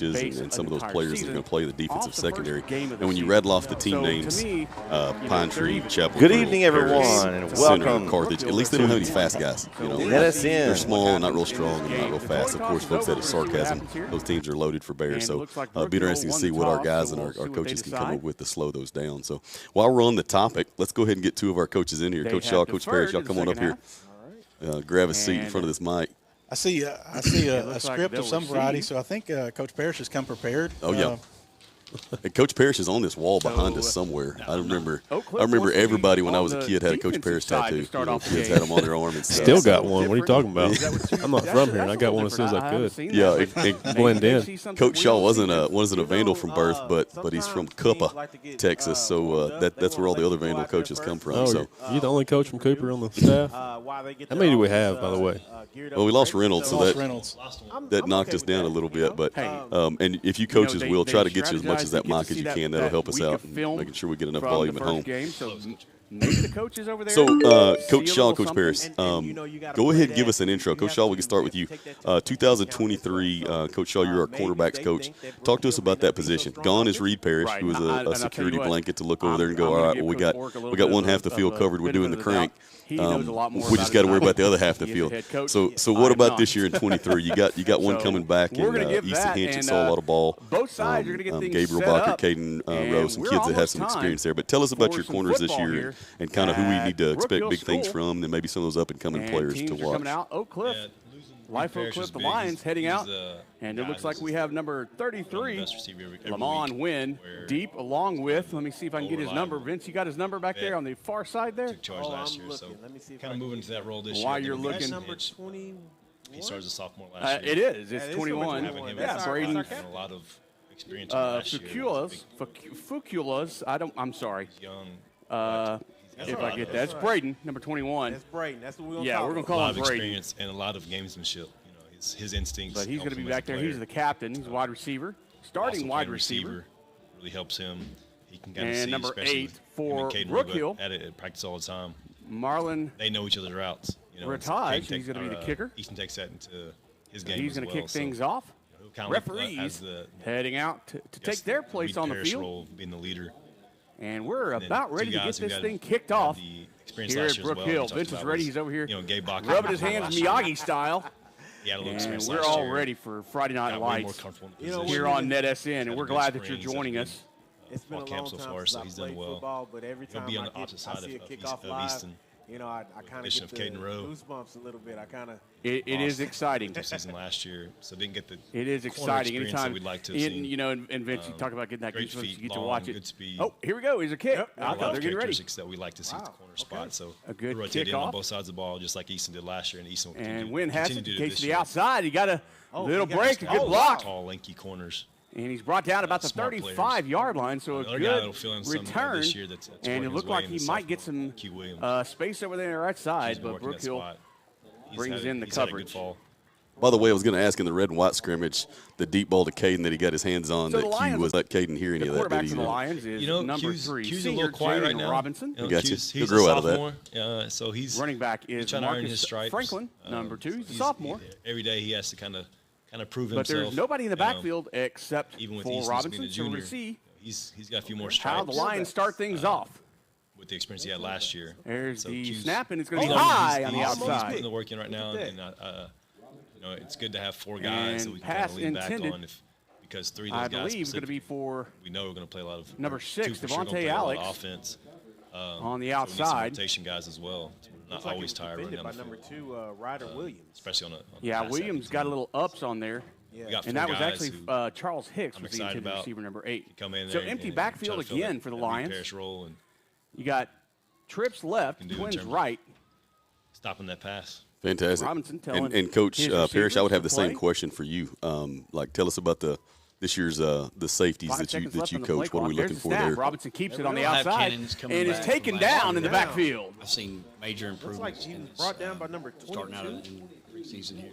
and some of those players that are going to play the defensive secondary. And when you rattle off the team names, Pine Tree, Chapel. Good evening, everyone, and welcome. Carthage. At least they don't have any fast guys. You know, Let us in. They're small and not real strong and not real fast. Of course, folks, that is sarcasm. Those teams are loaded for bears. So it'll be interesting to see what our guys and our coaches can come up with to slow those down. So while we're on the topic, let's go ahead and get two of our coaches in here. Coach Shaw, Coach Parrish, y'all come on up here. Grab a seat in front of this mic. I see a script of some variety, so I think Coach Parrish has come prepared. Oh, yeah. And Coach Parrish is on this wall behind us somewhere. I remember everybody when I was a kid had a Coach Parrish tattoo. Kids had them on their arm and stuff. Still got one. What are you talking about? I'm not from here, and I got one as soon as I could. Yeah, blend in. Coach Shaw wasn't a Vandal from birth, but he's from Cooper, Texas. So that's where all the other Vandal coaches come from. Oh, so you're the only coach from Cooper on the staff? How many do we have, by the way? Well, we lost Reynolds, so that knocked us down a little bit. But and if you coaches will try to get you as much as that mic as you can, that'll help us out, making sure we get enough volume at home. So, Coach Shaw, Coach Parrish, go ahead and give us an intro. Coach Shaw, we can start with you. 2023, Coach Shaw, you're our cornerbacks coach. Talk to us about that position. Gone is Reed Parrish, who was a security blanket to look over there and go, all right, well, we got one half the field covered. We're doing the crank. We just got to worry about the other half of the field. So what about this year in 23? You got one coming back, and Easton Hinch saw a lot of ball. Gabriel Bacher, Caden Rose, some kids that have some experience there. But tell us about your corners this year and kind of who we need to expect big things from, and maybe some of those up-and-coming players to watch. Coming out, Oak Cliff. Life Oak Cliff, the Lions heading out. And it looks like we have number 33, Lamont Wynn, deep along with, let me see if I can get his number. Vince, you got his number back there on the far side there? Took charge last year, so kind of moving to that role this year. While you're looking. Number 20. He started as a sophomore last year. It is. It's 21. Yeah, Braden. A lot of experience last year. Fuculas. I'm sorry. He's young. If I get that. It's Braden, number 21. That's Braden. That's what we're going to Yeah, we're going to call him Braden. A lot of experience and a lot of gamesmanship. You know, his instincts. But he's going to be back there. He's the captain. He's a wide receiver. Starting wide receiver. Really helps him. He can kind of see, and number 8 for Brookhill. At practice all the time. Marlon. They know each other's routes. You know, Rataj, he's going to be the kicker. Easton takes that into his game. He's going to kick things off. Referees heading out to take their place on the field. Role, being the leader. And we're about ready to get this thing kicked off here at Brookhill. Vince is ready. He's over here rubbing his hands Miyagi style. And we're all ready for Friday Night Lights here on NetSN, and we're glad that you're joining us. It's been a long time since I played football, but every time I see a kickoff live, you know, I kind of get the goosebumps a little bit. I kind of it is exciting. Season last year, so didn't get the it is exciting anytime we'd like to have seen. You know, and Vince, you talk about getting that goosebumps, you get to watch it. Good speed. Oh, here we go. Here's a kick. Yep. A lot of characteristics that we like to see at the corner spot. So a good rotate in on both sides of the ball, just like Easton did last year, and Easton will and Wynn has it. Case to the outside. He got a little break, a good block. Tall, lanky corners. And he's brought down about the 35-yard line, so a good return. And it looked like he might get some space over there on the right side, but Brookhill brings in the coverage. By the way, I was going to ask in the red and white scrimmage, the deep ball to Caden that he got his hands on, so that Q was let Caden hear any of that. The quarterback for the Lions is number 3, Q's a little quiet right now. Robinson. Gotcha. He'll grow out of that. So he's running back is Marcus Franklin, number 2. He's a sophomore. Every day he has to kind of prove himself. But there's nobody in the backfield except even with for Robinson. So we'll see he's got a few more stripes. How the Lions start things off. With the experience he had last year. There's the snap, and it's going to be high on the outside. He's putting the work in right now, and you know, it's good to have 4 guys that we can kind of lean back on because 3 of those guys is going to be for we know we're going to play a lot of number 6, Devontae Alex offense on the outside. Rotation guys as well. Not always tired by number 2, Ryder Williams. Especially on Williams got a little ups on there. Yeah. And that was actually Charles Hicks was the intended receiver, number 8. So empty backfield again for the Lions. You got trips left, twins right. Stopping that pass. Fantastic. And Coach Parrish, I would have the same question for you. Tell us about this year's the safeties that you coach. What are we looking for there? Robinson keeps it on the outside and is taken down in the backfield. I've seen major improvements. Looks like he's brought down by number 22. Starting out in preseason here.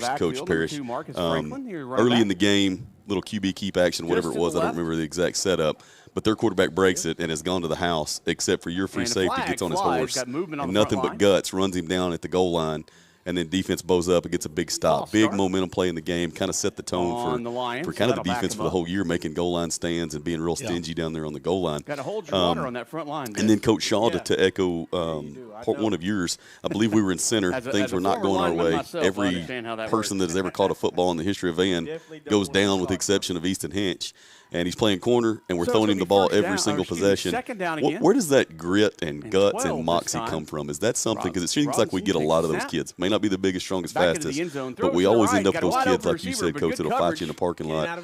first, Coach Parrish. Early in the game, little QB keep action, whatever it was. I don't remember the exact setup. But their quarterback breaks it and has gone to the house, except for your free safety gets on his horse. And nothing but guts, runs him down at the goal line. and then defense bows up and gets a big stop. Big momentum play in the game, kind of set the tone for kind of the defense for the whole year, making goal line stands and being real stingy down there on the goal line. Got to hold your water on that front line. And then Coach Shaw, to echo part one of yours, I believe we were in center. Things were not going our way. Every person that has ever caught a football in the history of Van goes down with the exception of Easton Hinch. And he's playing corner, and we're throwing him the ball every single possession. Where does that grit and guts and moxie come from? Is that something? Because it seems like we get a lot of those kids. May not be the biggest, strongest, fastest, but we always end up with those kids, like you said, Coach, that'll fight you in the parking lot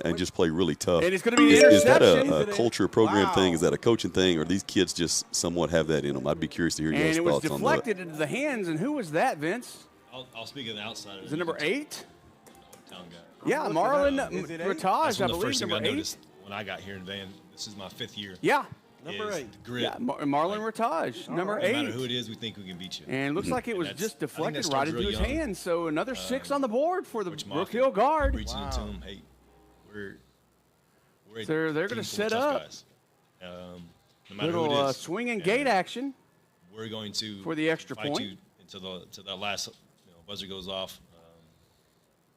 and just play really tough. Is that a culture program thing? Is that a coaching thing? Or these kids just somewhat have that in them? I'd be curious to hear your thoughts on that. And it was deflected into the hands, and who was that, Vince? I'll speak of the outside. Is it number 8? Town guy. Yeah, Marlon Rataj, I believe, the first thing number I 8. noticed when I got here in Van. This is my 5th year. Yeah. Number 8. Grit. Yeah, Marlon Rataj, number 8. No matter who it is, we think we can beat you. And it looks like it was just deflected right into his hands. So another 6 on the board for the Brook Hill guard. Reaching into him, hey, we're so they're going to set up no matter little who it is, swing and gate action. We're going to for the extra fight point you until the last buzzer goes off.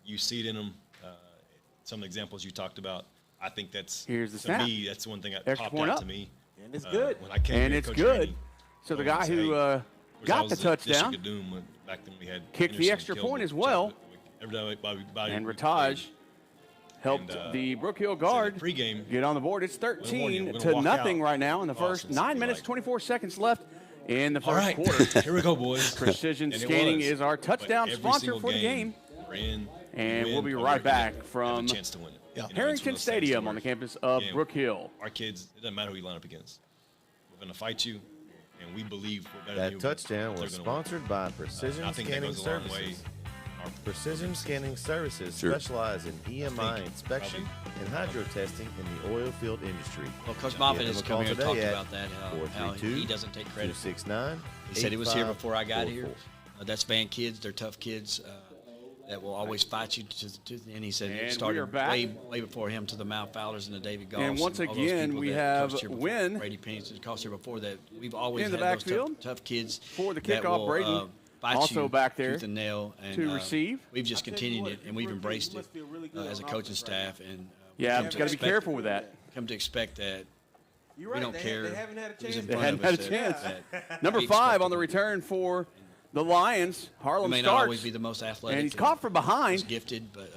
You see it in them. Some examples you talked about. I think that's here's the to snap. me. That's one thing that Extra popped point out up. to me. And it's good. When I came And here, it's Coach good. Rainey, So the guy who got the touchdown back then we had kicked the extra point as well. And Rataj helped the Brook Hill guard get on the board. It's 13-0 right now in the first 9 minutes, 24 seconds left in the first quarter. Here we go, boys. Precision Skating is our touchdown sponsor for the game. And we'll be right back from Harrington Stadium on the campus of Brook Hill. Our kids, it doesn't matter who you line up against. We're going to fight you, and we believe we're better than you. That touchdown was sponsored by Precision Scanning Services. Precision Scanning Services specialize in EMI inspection and hydro testing in the oil field industry. Well, Coach Moffitt has come here and talked about that, how he doesn't take credit. 269. He said he was here before I got here. That's Van kids. They're tough kids that will always fight you to the end. He said it started way before him to the Mal Fowlers and the David Goffs. And once again, we have Wynn. Brady Pennington coached here before that. We've always in the had backfield those tough kids for the kickoff. Brady also back there tooth and nail, and, to receive. We've just continued it, and we've embraced it as a coaching staff. And you've got to be careful with that. Come to expect that. We don't care. They haven't had a chance. They hadn't had a chance. Number 5 on the return for the Lions, Harlem may starts. not always be the most athletic. And he's caught from behind. He's gifted, but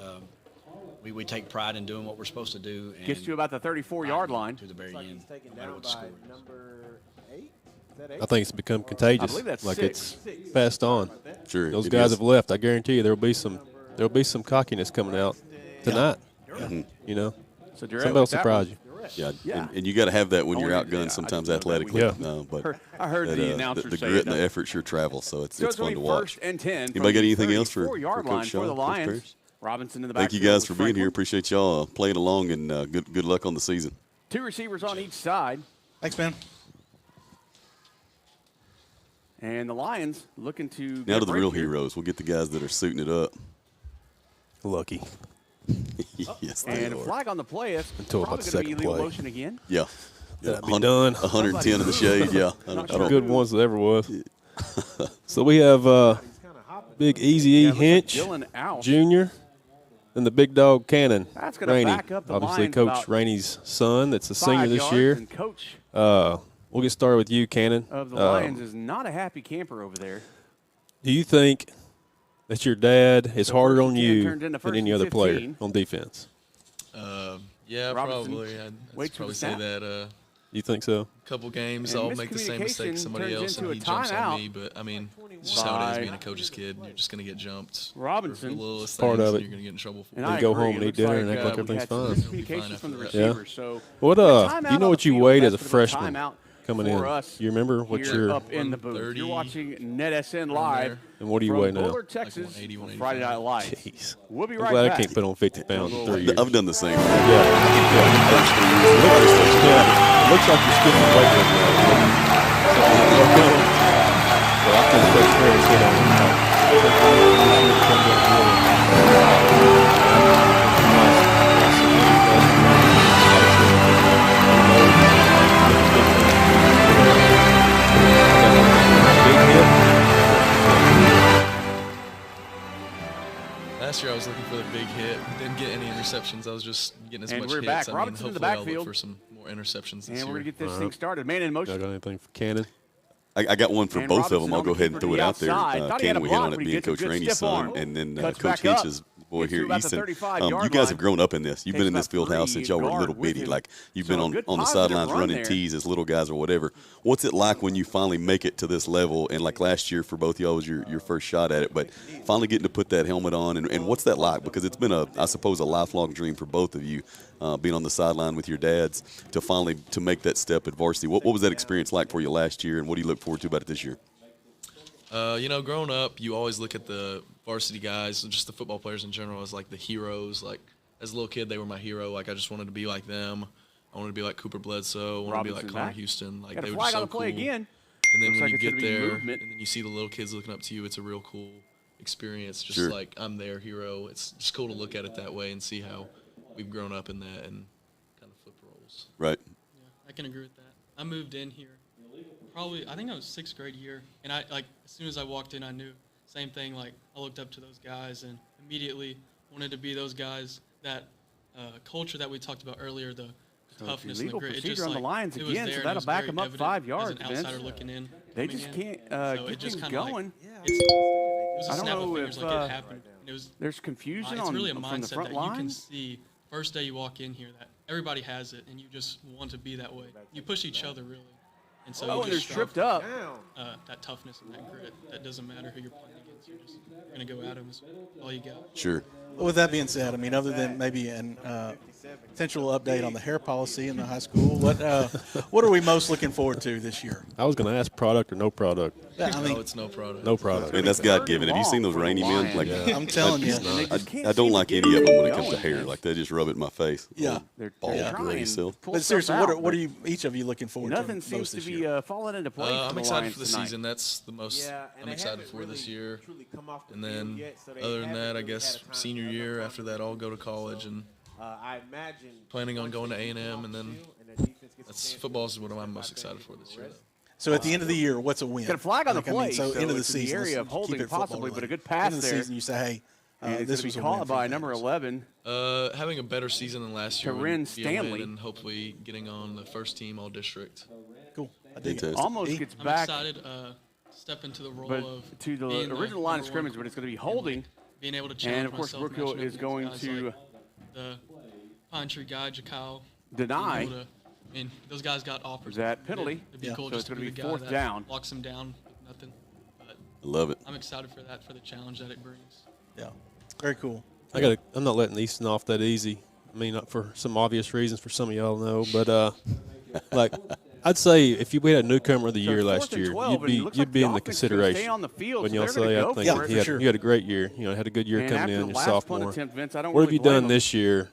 we take pride in doing what we're supposed to do. And gets to about the 34-yard line. To the very end. He's taken down by number 8. Is that 8? I think it's become contagious. I believe that's like 6. It's passed on. Sure, those guys have left. I guarantee you there'll be some cockiness coming out tonight. You know, so somebody will surprise you. Yeah. And you got to have that when you're outgunned sometimes athletically. But I heard the announcer the say grit and the effort sure travel, so it's fun to watch. 1st and 10. Anybody got anything else for Coach Shaw? For the Lions. Robinson in the back. Thank you guys for being here. Appreciate y'all playing along, and good luck on the season. 2 receivers on each side. Thanks, man. And the Lions looking to now to the real heroes. We'll get the guys that are suiting it up. Lucky. Yes, and a flag on the play. It's until probably going to be legal motion again. Yeah. That'd be done. 110 in the shade, yeah. Good ones that ever was. So we have Big Easy E Hinch Jr. and the big dog Cannon. That's going to back up the obviously Coach Rainey's son. That's a senior this year. Coach we'll get started with you, Cannon. Of the Lions is not a happy camper over there. Do you think that your dad is harder on you than any other player on defense? Yeah, Robinson, probably. I'd probably say that. You think so? A couple games, I'll make the same mistake as somebody else, and he jumps on me. But, I mean, it's just how it is being a coach's kid. You're just going to get jumped. Robinson. For the littlest part things, of it. You're going to get in trouble for and then go home and eat dinner and act like everything's fine. Communication from the receivers. So what, you know what you weighed as a freshman coming in? You remember what you're up in the booth? You're watching NetSN Live. And what do you weigh now? Bullard, Texas, like Friday Night Lights. Jeez. We'll be I'm right glad back. I can't put on 50 pounds in 3 years. I've done the same. Looks like you're skipping weight right now. Well, I think Coach Perry said I was just getting as and much we're hits. back. I mean, Robinson in the hopefully I'll backfield. look for some more interceptions this and year. we're going to get this thing started. Man in motion. Y'all got anything for Cannon? I got one for And both of Robinson them. I'll on go the ahead and keeper throw to it the out there. outside. Thought he had Cannon, a we hit block, on it but he being gets a Coach good Rainey's stiff arm. son, and then Cuts Coach back up. Hinch's boy Gets to here, about the Easton. 35-yard You guys line. have grown up in this. You've Takes been in this about field house since y'all were three little guard with bitty. him. Like you've So been a good on the positive sidelines run running there. tees as little guys or whatever. What's it like when you finally make it to this level? And like last year for both y'all was your first shot at it, but finally getting to put that helmet on. And what's that like? Because it's been I suppose a lifelong dream for both of you, being on the sideline with your dads to finally to make that step at varsity. What was that experience like for you last year, and what do you look forward to about it this year? Growing up, you always look at the varsity guys, just the football players in general, as like the heroes. Like as a little kid, they were my hero. Like I just wanted to be like them. I wanted to be like Cooper Bledsoe. I wanted to be like Connor Houston. Like Got they a were flag just on so the play cool. again. And then Looks when like you it's get gonna be there, movement. and then you see the little kids looking up to you, it's a real cool experience. Just Sure. like I'm their hero. It's just cool to look at it that way and see how we've grown up in that and kind of flip roles. Right. Yeah, I can agree with that. I moved in here probably, I think I was 6th grade year, and I like as soon as I walked in, I knew same thing. Like I looked up to those guys and immediately wanted to be those guys. That culture that we talked about earlier, the toughness and the illegal grit. It procedure just on the like Lions it was again, there so and it that'll was back very them up evident 5 yards, as an outsider Vince. looking in. They coming just in. can't So get it just things kinda, like, going. it was a I don't snap of know fingers, if like it happened. And it was there's confusion it's really a from the mindset front that you can line. see first day you walk in here that everybody has it, and you just want to be that way. You push each other really, and so Oh, you and they're just tripped up. that toughness and that grit. That doesn't matter who you're playing against. You're just gonna go at them. Is all you got. Sure. With that being said, I mean, other than maybe an potential update on the hair policy in the high school, what are we most looking forward to this year? I was going to ask product or no product. Yeah, I mean, No, it's no product. No product. I mean, that's God given. Have you seen those rainy men? Like, I'm telling you. I don't like any of them when it comes to hair. Like they just rub it in my face. Yeah. Bald They're gray trying still. to pull But seriously, stuff out, what are you each of you looking forward to Nothing most seems to this be year? falling into place. I'm for the excited Lions for the tonight. season. That's the most I'm excited for this year. And then other than that, I guess senior year. After that, I'll go to college and I imagine planning on going to A&M. And then football is what I'm most excited for this year. Though. So at the end of the year, what's a win? Got a flag on the Like, I mean, play, so so end of the it's in the season, area let's of holding keep it football possibly, but a related. good pass End of the there. season, you say, hey, And this it's was a going to be win caught for by you number guys. 11. Having a better season than last year. Corinne would be a win, Stanley. and hopefully getting on the first team all district. Cool. I dig it. Fantastic. Almost gets I'm back, excited. Step into the role but of to the being original line of number scrimmage, one but it's going to be holding. being able to challenge And of course, myself, Brookhill matching up is with going guys to like the Pine Tree guy, Jakyle. deny. being able to- I mean, those guys got offers. That penalty. It'd be Yeah. cool So just it's to gonna be be the guy fourth that down. locks him down with nothing. But I love it. I'm excited for that, for the challenge that it brings. Yeah. Very cool. I'm not letting Easton off that easy. I mean, not for some obvious reasons for some of y'all know, but like I'd say if we had a newcomer of the year last year, you'd be in the consideration. When y'all say, I think he had a great year. You know, had a good year coming in, your sophomore. What have you done this year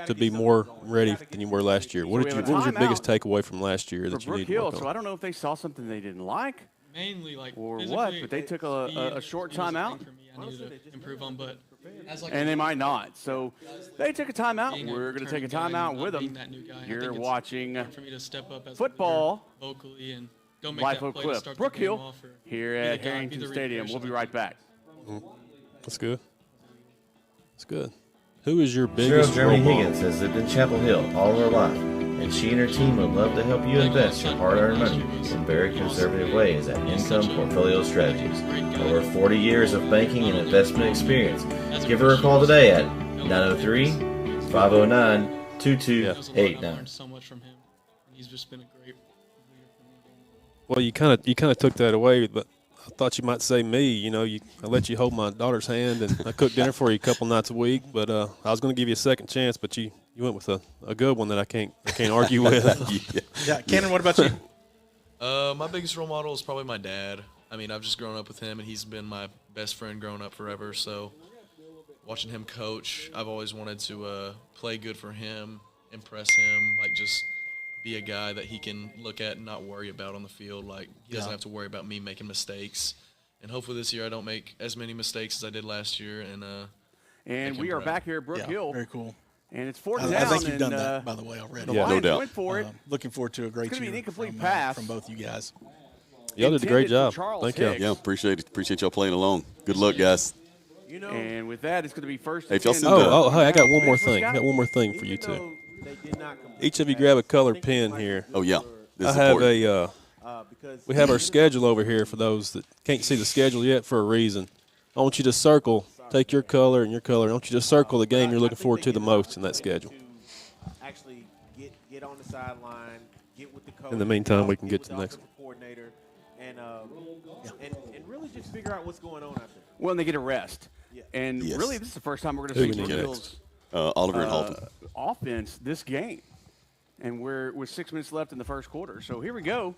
to be more ready than you were last year? What was your biggest takeaway from last year that you need to work on? So I don't know if they saw something they didn't like. Mainly like Or physically, what, but they took a speed short was a thing timeout. for me I needed to improve on, but as like And they might not. So they took a timeout. being We're going to take a returning guy timeout and with not being them. that new guy, I You're think it's watching hard for me to step up as a football. leader vocally and go make Life that Oak play to Cliff. start the game Brookhill off or here be the at guy, be Harrington the Stadium. reader, We'll be so right back. That's good. That's good. Who is your Cheryl biggest role Germany model? Higgins has lived in Chapel Hill all her life, and she and her team would love to help you invest your hard-earned money in very conservative ways at Income Portfolio Strategies. Over 40 years of banking and investment experience. Give her a call today at 903-509-2289. That was a lot. I learned so much from him, and he's just been a great leader for me. Well, you kind of took that away, but I thought you might say me. You know, I let you hold my daughter's hand, and I cook dinner for you a couple nights a week. But I was going to give you a second chance, but you went with a good one that I can't argue with. Yeah. Cannon, what about you? My biggest role model is probably my dad. I mean, I've just grown up with him, and he's been my best friend growing up forever. So watching him coach, I've always wanted to play good for him, impress him, like just be a guy that he can look at and not worry about on the field. Like he doesn't have to worry about me making mistakes. And hopefully this year I don't make as many mistakes as I did last year. And we are back here at Brookhill. Very cool. And it's fourth I down. think you've and, done that, by the way, already. The Yeah, no Lions doubt. went for it. Looking forward to a great It's gonna be year an incomplete from, pass. from both you guys. Y'all did a great Intended for job. Charles Thank you. Hicks. Yeah, appreciate y'all playing along. Good luck, guys. And with that, it's going to be first. Hey, if y'all see hey, I got one more thing. I got one more thing for you two. Each of you grab a colored pen here. Oh, yeah. I have we have our schedule over here for those that can't see the schedule yet for a reason. I want you to circle, take your color and your color. I want you to circle the game you're looking forward to the most in that schedule. Actually get on the sideline, get with the coach. In the meantime, we can get to the next one. Coordinator and really just figure out what's going on out there. Well, and they get a rest. Yeah. And Yes. really, this is the first time we're going to see Who we need Brookfield's Oliver and Halton. offense this game. And we're with 6 minutes left in the first quarter. So here we go.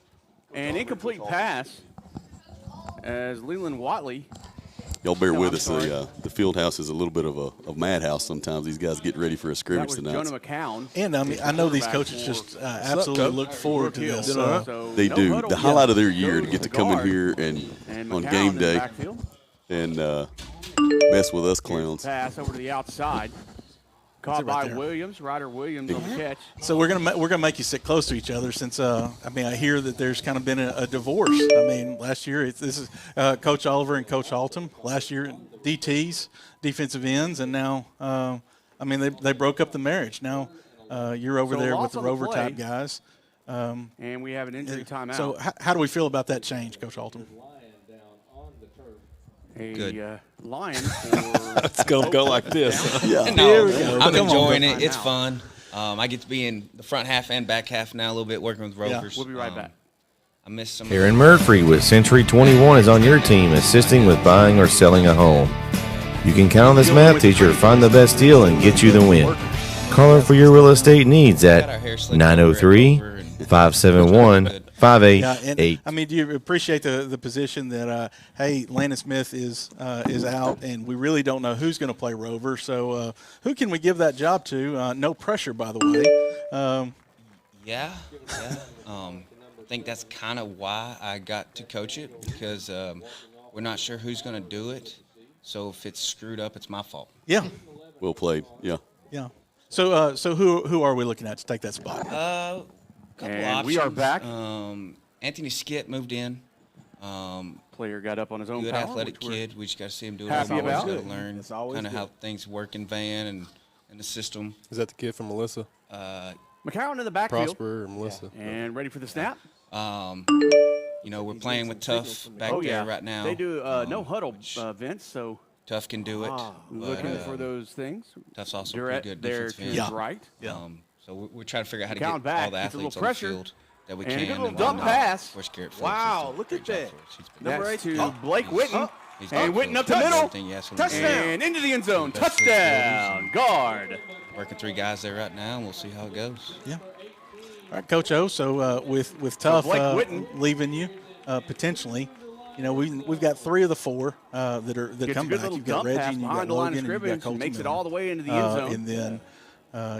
An incomplete pass as Leland Watley. Y'all bear with us. The field house is a little bit of a madhouse sometimes. These guys get ready for a scrimmage That was tonight. Jonah McCown. And I know these coaches just absolutely look forward to this. So They no do. huddle. The highlight of their Goes year to get to with the come in guard. here And on McCown game in the day backfield. and mess with us clowns. Pass over to the outside. Caught right by there. Williams. Ryder Williams on the catch. So we're gonna make you sit close to each other since I hear that there's kind of been a divorce. I mean, last year this is Coach Oliver and Coach Altum. Last year DTs, defensive ends, and now they broke up the marriage. Now you're over So there loss with the on the Rover play. type guys. And we have an injury timeout. So how do we feel about that change, Coach Altum? a lion for It's going to go like this. Yeah. No, I'm Come on, enjoying go it. find It's out. fun. I get to be in the front half and back half now a little bit, working with Rovers. We'll be right back. I miss some. Aaron Murphy with Century 21 is on your team assisting with buying or selling a home. You can count on this math teacher to find the best deal and get you the win. Call her for your real estate needs at 903-571-5888. I mean, do you appreciate the position that Landon Smith is out, and we really don't know who's going to play Rover. So who can we give that job to? No pressure, by the way. Yeah. I think that's kind of why I got to coach it, because we're not sure who's going to do it. So if it's screwed up, it's my fault. Yeah. Well played. Yeah. Yeah. So who are we looking at to take that spot? Couple And options. we are back. Anthony Skip moved in. Player got up on his own Good power, athletic which we're kid. We just got to see him do it. happy He's always about. got to learn That's always kind of good. how things work in Van and the system. Is that the kid from Melissa? McCown in the backfield. Prosper or Melissa? And ready for the snap. We're playing with Tough back there right now. They do no huddle, Vince, so Tough can do it. looking for those things. Tough's also They're pretty at good their defensive team's end. right. So we're trying to figure out how to Count get back, all the gets a little athletes on the pressure. field that we And a can. good little and dump whatnot. pass. Of course, Garrett Phillips Wow, has done a look great at job that. for us. He's been Number That's 18. to Blake Witten. He's And done Witten up the everything middle. he has from Touchdown. And into the end zone. Best of his Touchdown. Guard. Working three guys there right now, and we'll see how it goes. Yeah. All right, Coach O. So with Tough Blake Witten. leaving you potentially, we've got 3 of the 4 that Gets come a good back. little You've got dump pass Reggie, and you've got behind the line of Logan, and you've got scrimmage. Colton. Makes it all the way into the end zone. And then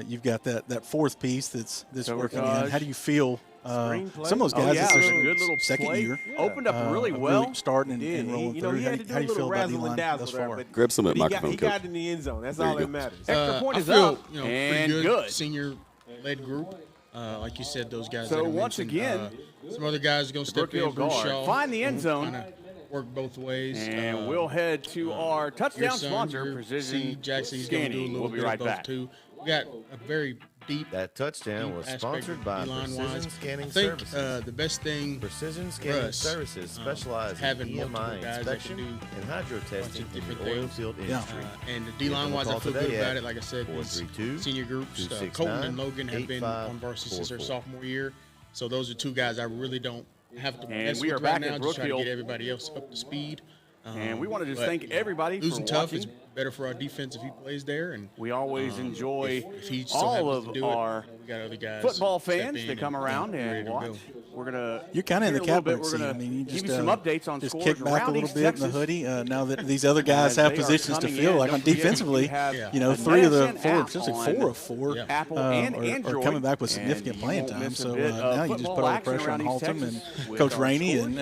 you've got that fourth piece that's working in. Sabotage. How do you feel? Screen play. Some of those Oh, guys, yeah, it's there's their a good little second play. year. Opened up really well. Starting and Did. rolling He through. had to do How a do you feel little about razzle and D-line dazzle thus there, far? but Grab some of that he got microphone, in Coach. the end zone. That's There you all go. that matters. Extra point I is feel, up. pretty And good. good. Senior-led group. Like you said, those guys. So that I once mentioned, again, some other guys are going to step in. Brookfield Bruce guard. Shaw, Find the end zone. Kinda work both ways. And we'll head to our your touchdown son, sponsor, your Precision C. Jackson, he's going to do a Scanning. little We'll be bit right of both back. too. We got a very deep. That touchdown was aspect sponsored by D-line Precision wise. Scanning I think Services. the best thing Precision for Scanning us, Services specializes in having multiple EMI guys that inspection can do and hydro testing bunch of in different the oil things. field Yeah. industry. and the D-line wise, I feel good about it. Like I said, these 432 senior groups, Colton and Logan have been on varsity since their sophomore year. So those are 2 guys I really don't have to And mess we with are right back now. at Just trying to Brookfield. get everybody else up to speed. And we want to just But, thank everybody losing for Tough watching. is better for our defense if he plays there. And We always enjoy if he still all happens of to do our it, we got other guys football step fans in that come around ready and to watch. go. We're gonna You're kind of in the here a little bit, catbird we're seat. gonna I mean, you give just you some updates on just scores kick back a around little East bit in Texas. the hoodie. Now that these other guys As have they are positions to coming fill, in. like on Don't forget, defensively, we have you know, a 3 of the NSN 4, app essentially on 4 of 4, Apple and are Android, coming back with and significant you playing won't time. miss a So bit of now you just football put all the action pressure on around East Haltom and Texas with Coach our Rainey scores.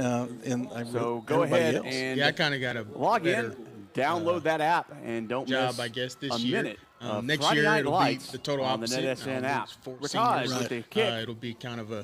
and So go everybody ahead else. and Yeah, I kind of got a log better in, download that app, and don't job, miss I guess, this a year. minute. of Next Friday year Night it'll be Lights the total on the opposite. NetSN app. It's 4 We're tied seniors. with the kick. It'll be kind of a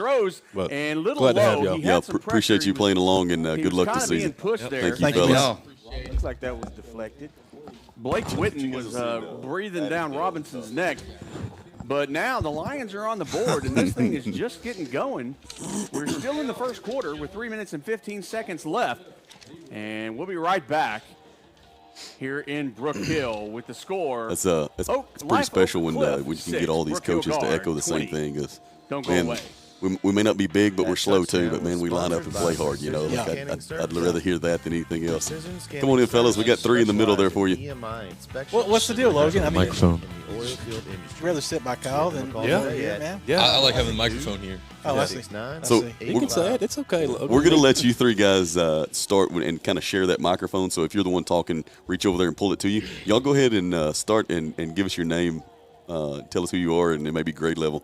throws But and a little glad to have low. y'all. He Yeah, had some appreciate pressure. you playing along, and He good was luck this kinda being season. pushed there. Thank you, fellas. Looks like that was deflected. Blake Witten was breathing down Robinson's neck. But now the Lions are on the board, and this thing is just getting going. We're still in the first quarter with 3 minutes and 15 seconds left. And we'll be right back here in Brook Hill with the score. That's pretty special when you can get all these coaches to echo the same thing. Don't go away. We may not be big, but we're slow too. But man, we line up and play hard. You know, like I'd rather hear that than anything else. Come on in, fellas. We got 3 in the middle there for you. What's the deal, Logan? I mean, Microphone. You'd rather sit by Kyle than here, man? Yeah. I like having the microphone here. Oh, I see. So You can say it. It's okay. we're going to let you 3 guys start and kind of share that microphone. So if you're the one talking, reach over there and pull it to you. Y'all go ahead and start and give us your name. Tell us who you are and maybe grade level.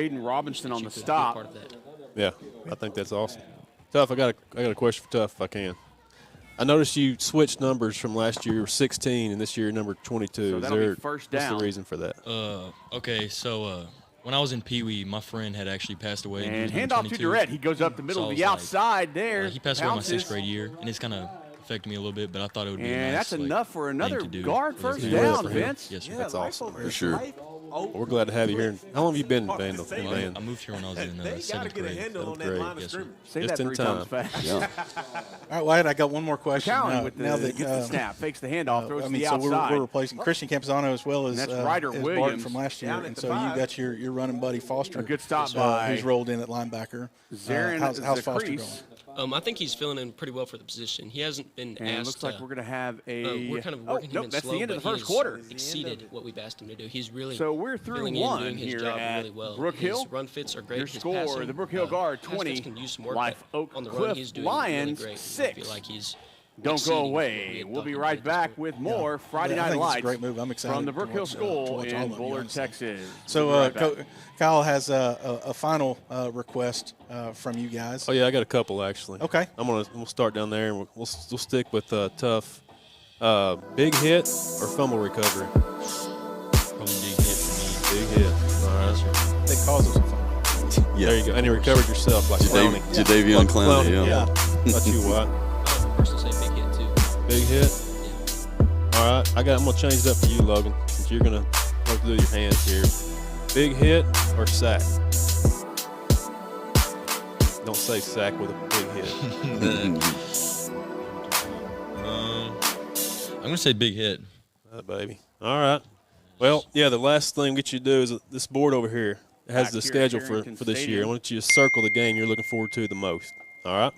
Jaden Robinson on the stop. Part of that. Yeah, I think that's awesome. Tough, I got a question for Tough if I can. I noticed you switched numbers from last year, 16, and this year number 22. So that'll be first down. What's the reason for that? Okay, so when I was in Pee Wee, my friend had actually passed away. And handoff to Durrett. He goes up the middle of the outside there. He passed away my 6th grade year, and it's kind of affected me a little bit, but I thought it would be and a nice, that's enough for another thing to do. guard first Yeah. down, Vince. Yes, sir. That's awesome. For sure. Well, we're glad to have you here. How long have you been in Vandal? I moved here when I was in They got to seventh get a grade. handle on that grade. line of Yes, sir. scrimmage. Say Just that in 3 time. times fast. Yeah. All right, Wyatt, I got one more question. Cowan with now that gets the snap, fakes the handoff, throws I to mean, the so outside. we're replacing Christian Campazano as well as, And that's Ryder as Barton Williams from last year, down at and the so 5. you got your running buddy Foster. A good stop by who's rolled in at linebacker. Zarin How's Foster going? Zacchaeus. I think he's filling in pretty well for the position. He hasn't been And asked. it looks like we're going to have a. We're kind of working him in that's slow, the end of the but he first has quarter. exceeded what we've asked him to do. He's really So we're through filling in and one doing his here job at really well. Brook Hill. His run fits are great. Your His score, passing, the Brook Hill guard, pass fits 20. can use some work, Live but Oak on the Cliff run, he's doing Lions, really great. 6. I feel like he's Don't go exceeding what we away. had We'll thought be he right could back do. with more Friday I Night think it's a Lights great move. I'm excited from the to Brook Hill watch, to School watch all in of you, Bullard, honestly. Texas. So We'll be right back. Kyle has a final request from you guys. Oh yeah, I got a couple actually. Okay. We'll start down there, and we'll stick with tough, big hit or fumble recovery. Probably big hit for me. Big hit. All right. That causes a fumble. Yeah. There you go. And you recovered yourself like Clowney. Jadavion Clowney, yeah. About you, what? I would personally say big hit too. Big hit. All right. I'm gonna change it up for you, Logan, since you're gonna have to do your hands here. Big hit or sack? Don't say sack with a big hit. I'm gonna say big hit. Baby. All right. Well, yeah. The last thing we get you to do is this board over here. It has Back the here at schedule Carrington for this year. Stadium. I want you to circle the game you're looking forward to the most. All right.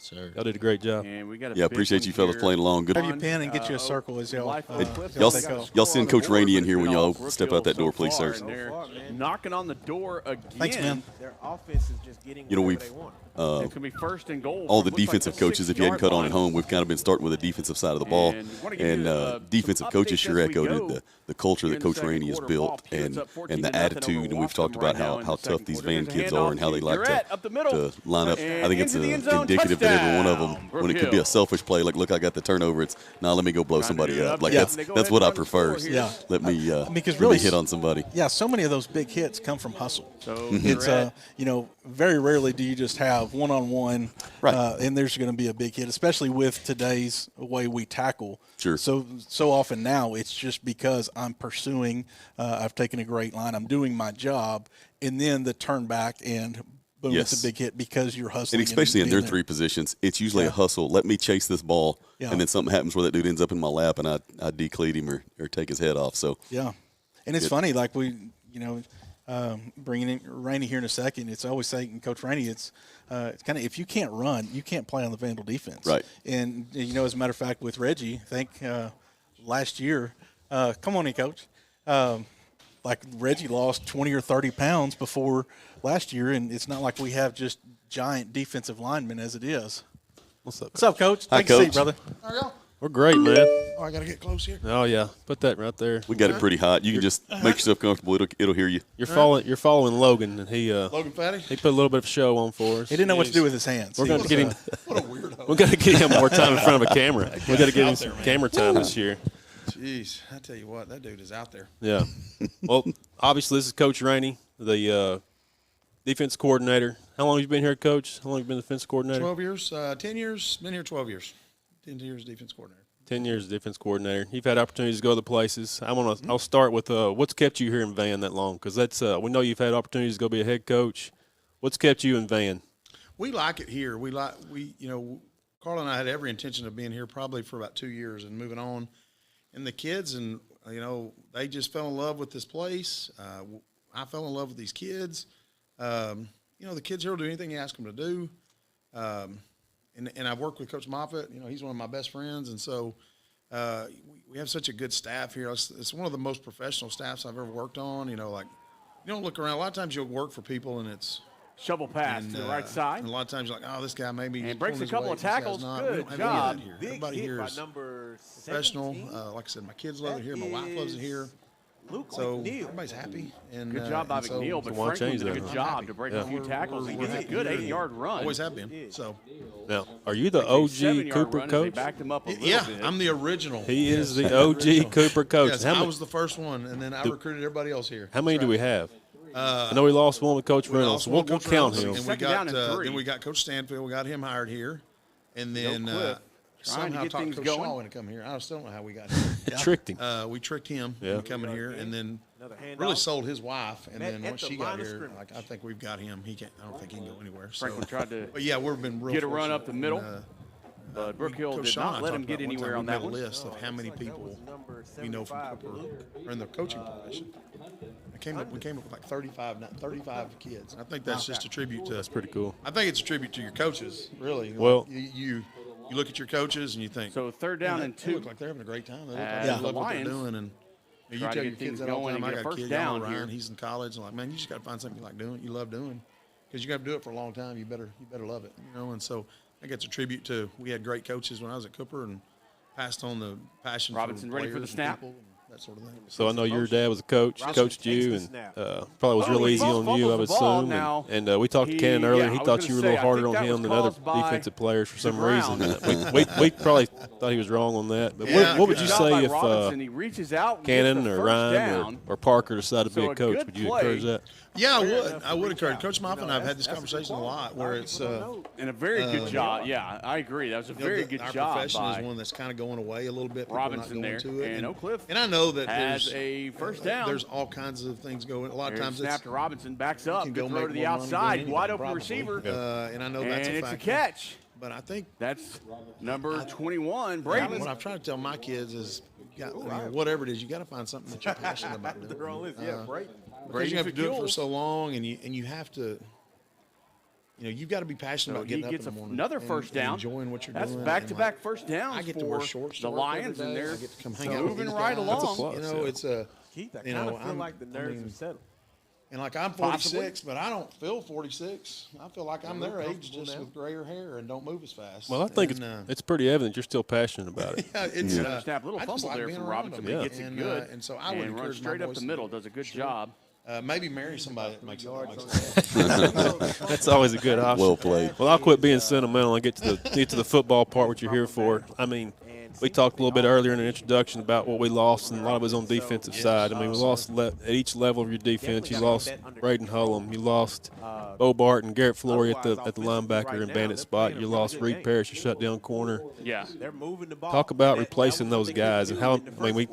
Sir. Y'all did a great job. And we got a Yeah, big appreciate one you fellas here. playing along. Good. Grab your pen and get you a circle as y'all. Life Hey, Cliff y'all, Hill got a y'all score send on the Coach board, Rainey in but here when it's y'all been off step Brook out that Hill door, so please, far, sir. and they're So far, man. knocking on the door again. Thanks, man. Their offense is just getting You know, whatever we've they want. It's going to be first and goal. all from the looks like defensive the coaches, if you hadn't 6-yard cut on at line. home, we've kind of been starting with the defensive side of the ball. And wanna give And you, some defensive coaches sure updates as we echoed go. it, the culture Here that in the Coach second Rainey has quarter, built Ball Fields and up 14 and the to nothing attitude. over And we've talked Waltham about right now how in the tough second these quarter. van There's a kids are and how they handoff like to Bret up the middle. to line up. I And think it's into the end zone, indicative that every one of them, touchdown, when it could be a Brook Hill. selfish play, like, look, I got the turnover, it's, now let me go blow Trying to somebody do it up. up Like, top. that's They go that's ahead what and I run the score prefer. here. Yeah. Let me, Because let really, me hit on somebody. Yeah, so many of those big hits come from hustle. So It's Bret, very rarely do you just have one-on-one, Right. and there's going to be a big hit, especially with today's way we tackle. Sure. So often now it's just because I'm pursuing, I've taken a great line, I'm doing my job, and then the turn back and boom, Yes. it's a big hit because you're hustling. And especially in being their there. three positions, it's usually Yeah. a hustle. Let me chase this ball, Yeah. and then something happens where that dude ends up in my lap, and I decleat him or take his head off. So Yeah, and it's funny, like bringing in Rainey here in a second. It's always saying, Coach Rainey, it's kind of, if you can't run, you can't play on the Vandal defense. Right. And as a matter of fact, with Reggie, I think last year, come on in, Coach. Like Reggie lost 20 or 30 pounds before last year, and it's not like we have just giant defensive linemen as it is. What's up? What's up, Coach? Hi, Take a seat, Coach. brother. How are y'all? We're great, man. Oh, I got to get close here. Oh yeah, put that right there. we got it pretty hot. You can just make yourself comfortable. It'll hear you. You're following Logan, and he Logan Fatty? put a little bit of a show on for us. He didn't know what to do with his hands. We're He going to was, get him. What a weirdo. We got to get him more time in front of a camera. We got to get him some camera time this year. Jeez, I tell you what, that dude is out there. Yeah. Well, obviously this is Coach Rainey, the defense coordinator. How long have you been here, Coach? How long have you been the defense coordinator? 12 years, 10 years, been here 12 years. 10 years defense coordinator. 10 years as defense coordinator. You've had opportunities to go other places. I'll start with what's kept you here in Van that long? Because that's we know you've had opportunities to go be a head coach. What's kept you in Van? We like it here. Carl and I had every intention of being here probably for about 2 years and moving on. And the kids, and they just fell in love with this place. I fell in love with these kids. The kids here will do anything you ask them to do. And I've worked with Coach Moffitt. He's one of my best friends, and so we have such a good staff here. It's one of the most professional staffs I've ever worked on. You don't look around. A lot of times you'll work for people, and it's shovel pass to the right side. And a lot of times you're like, oh, this guy maybe And breaks a his couple weight, of this guy's tackles. not. Good We don't have job. any of that here. Big Everybody hit here by is number professional. 17. Like I said, my kids love it here. My wife loves it here. Luke So McNeil. everybody's happy. And Good job by and so McNeil, but why Franklin change did a that? good I'm job happy. to break Yeah. a few tackles. He gets a good 8-yard run. always have been. So Now, are you the A OG 7-yard Cooper run as they coach? backed him up a little yeah, bit. I'm the original. He is the OG Cooper coach. Yes, How I many- was the first one, and then I recruited everybody else here. How many do we have? I know we lost one with Coach We Reynolds. also We'll Coach count Reynolds, him. And we Second down got and 3. then we got Coach Stanfield. We got him hired here, and then Cliff. somehow get talked things Coach going. Shaw into coming here. I still don't know how we got here. Tricked him. We tricked him into coming here, and then really sold his wife. And then once she got here, like I think we've got him. He can't. I don't think he can go anywhere. So. Franklin tried to. But yeah, we've been real get a run fortunate. up the middle. And, but Brook Hill Coach did Shaw not let him get talked about anywhere one on time that we one. made a list of how many people we know from Cooper are in the coaching profession. We came up with like 35 kids. And I think that's just a tribute to. That's pretty cool. I think it's a tribute to your coaches, really. Well, like you look at your coaches and you think. So 3rd down and 2. They look like they're having a great time. They look like they love what they're doing. And you tell your kids that all the time. I got a kid, Ryan. He's in college. And like, man, you just got to find something you like doing, you love doing, because you got to do it for a long time. You better love it, you know. And so I think it's a tribute to. We had great coaches when I was at Cooper and passed on the passion. Robinson for ready for the snap. That sort of thing. So I know your dad was a coach, coached you, and probably was real easy on you, I would assume. And we talked to Cannon earlier, and he thought you were a little harder on him than other defensive players for some reason. We probably thought he was wrong on that. But what would you say if Cannon or Ryan or Parker decided to be a coach? Would you encourage that? Yeah, I would. I would encourage. Coach Moffitt and I have had this conversation a lot, where it's and a very good job. Yeah, I agree. That was a very good our job. Our profession is one that's kind of going away a little bit. Robinson there, and Oak Cliff. And I know that has a first down. There's all kinds of things going. A lot of times, snap to Robinson, backs up, good throw to the outside, wide open receiver, and I know that's a it's factor. a catch. But I think that's number 21, Brayden. What I'm trying to tell my kids is, whatever it is, you got to find something that you're passionate about doing. Brayden. Because you have to do it for so long, and you have to. You've got to be passionate about getting up in the morning. Another first down. Enjoying what you're doing. That's back-to-back first downs. I get to wear shorts. The Lions, and they're moving right along. That's a plus, it's a. Keith, I kind of feel like the nerves are settled. And like I'm 46, but I don't feel 46. I feel like I'm their age, just with grayer hair and don't move as fast. Well, I think it's pretty evident you're still passionate about it. Yeah, it's snap, little fumble there from Robinson. He gets it good, and so I would encourage straight up the middle. Does a good job. Maybe marry somebody that makes That's always a good option. Well played. Well, I'll quit being sentimental and get to the football part, what you're here for. I mean, we talked a little bit earlier in the introduction about what we lost, and a lot of it was on the defensive side. I mean, we lost at each level of your defense. You lost Braden Hullum. You lost Bo Bart and Garrett Flory at the linebacker and bandit spot. You lost Reed Parrish, your shutdown corner. Yeah. They're moving the ball. Talk about replacing those guys and how. I mean, we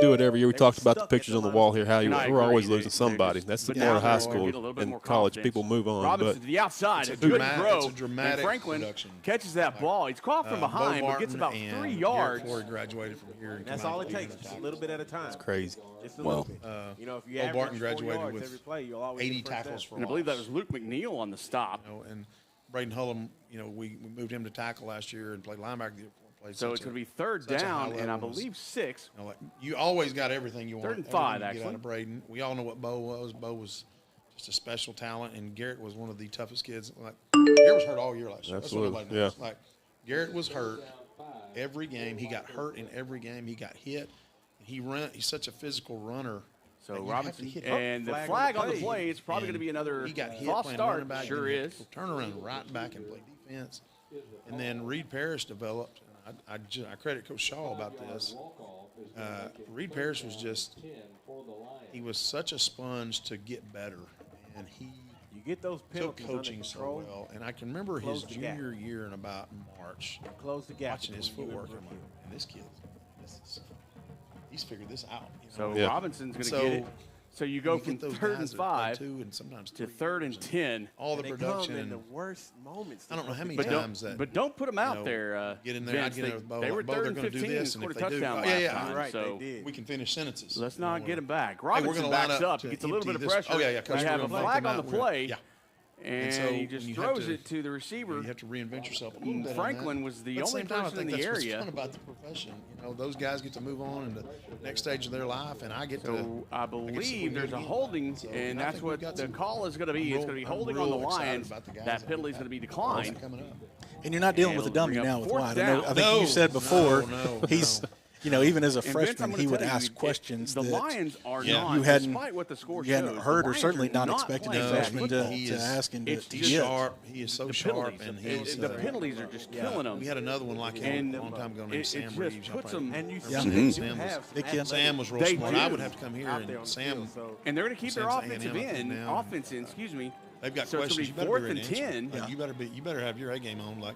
do it every year. We talked about the pictures on the wall here. How we're always losing somebody. That's the part of high school and college. People move on. Robinson to the outside. It's a good throw. It's a dramatic Franklin production. catches that ball. He's caught from behind, but gets about 3 yards. Flory graduated from here. That's all it takes. Just a little bit at a time. It's crazy. Just a little bit. If you average Barton 4 graduated yards with every play, you'll always 80 tackles for and I believe that was Luke McNeil on the stop. And Braden Hullum, we moved him to tackle last year and played linebacker the year before. So it's going to be third down, and I believe 6. You always got everything you want. 3rd and 5, you actually. Get out of Braden. We all know what Bo was. Bo was just a special talent, and Garrett was one of the toughest kids. Like Garrett was hurt all year last year. Absolutely. That's what everybody knows. Like Garrett was hurt every game. He got hurt in every game. He got hit. He's such a physical runner. So Robinson and the flag on the play. It's probably going to be another false start. Sure is. Turn around right back and play defense. And then Reed Parrish developed. I credit Coach Shaw about this. Reed Parrish was he was such a sponge to get better, and he get those took coaching so well. And I can remember his junior year in about March, watching his footwork. And this kid, he's figured this out. So Robinson's going to get it. So you go from 3rd and 5 to 3rd and 10. All the production in the worst moments. I don't know how many times that. But don't put them out there. Get in there. Get in with Bo. They were 3rd and 15 and scored a touchdown last time. Right, so we can finish sentences. Let's not get him back. Robinson backs up. He gets a little bit of pressure. Oh yeah. We have a flag on the play. Yeah. And so he just throws it to the receiver. You have to reinvent yourself a little bit. Franklin was the only person in the area. That's what's fun about the profession. Those guys get to move on into the next stage of their life, and I get to. So I believe there's a holding, and that's what the call is going to be. It's going to be holding on the Lions. That penalty is going to be declined. And you're not dealing with a dummy now with White. I think you said before he's. Even as a freshman, he would ask questions the that Lions are not, you hadn't, despite what the score you hadn't shows, heard or certainly not expected a freshman to ask him to get. He is so sharp, and the penalties are just killing him. We had another one like him a long time ago named Sam Reeves. Sam was real smart. I would have to come here and Sam. And they're going to keep their offense in. They've got questions. So it's going to be 4th and 10. You better have your A game on. Like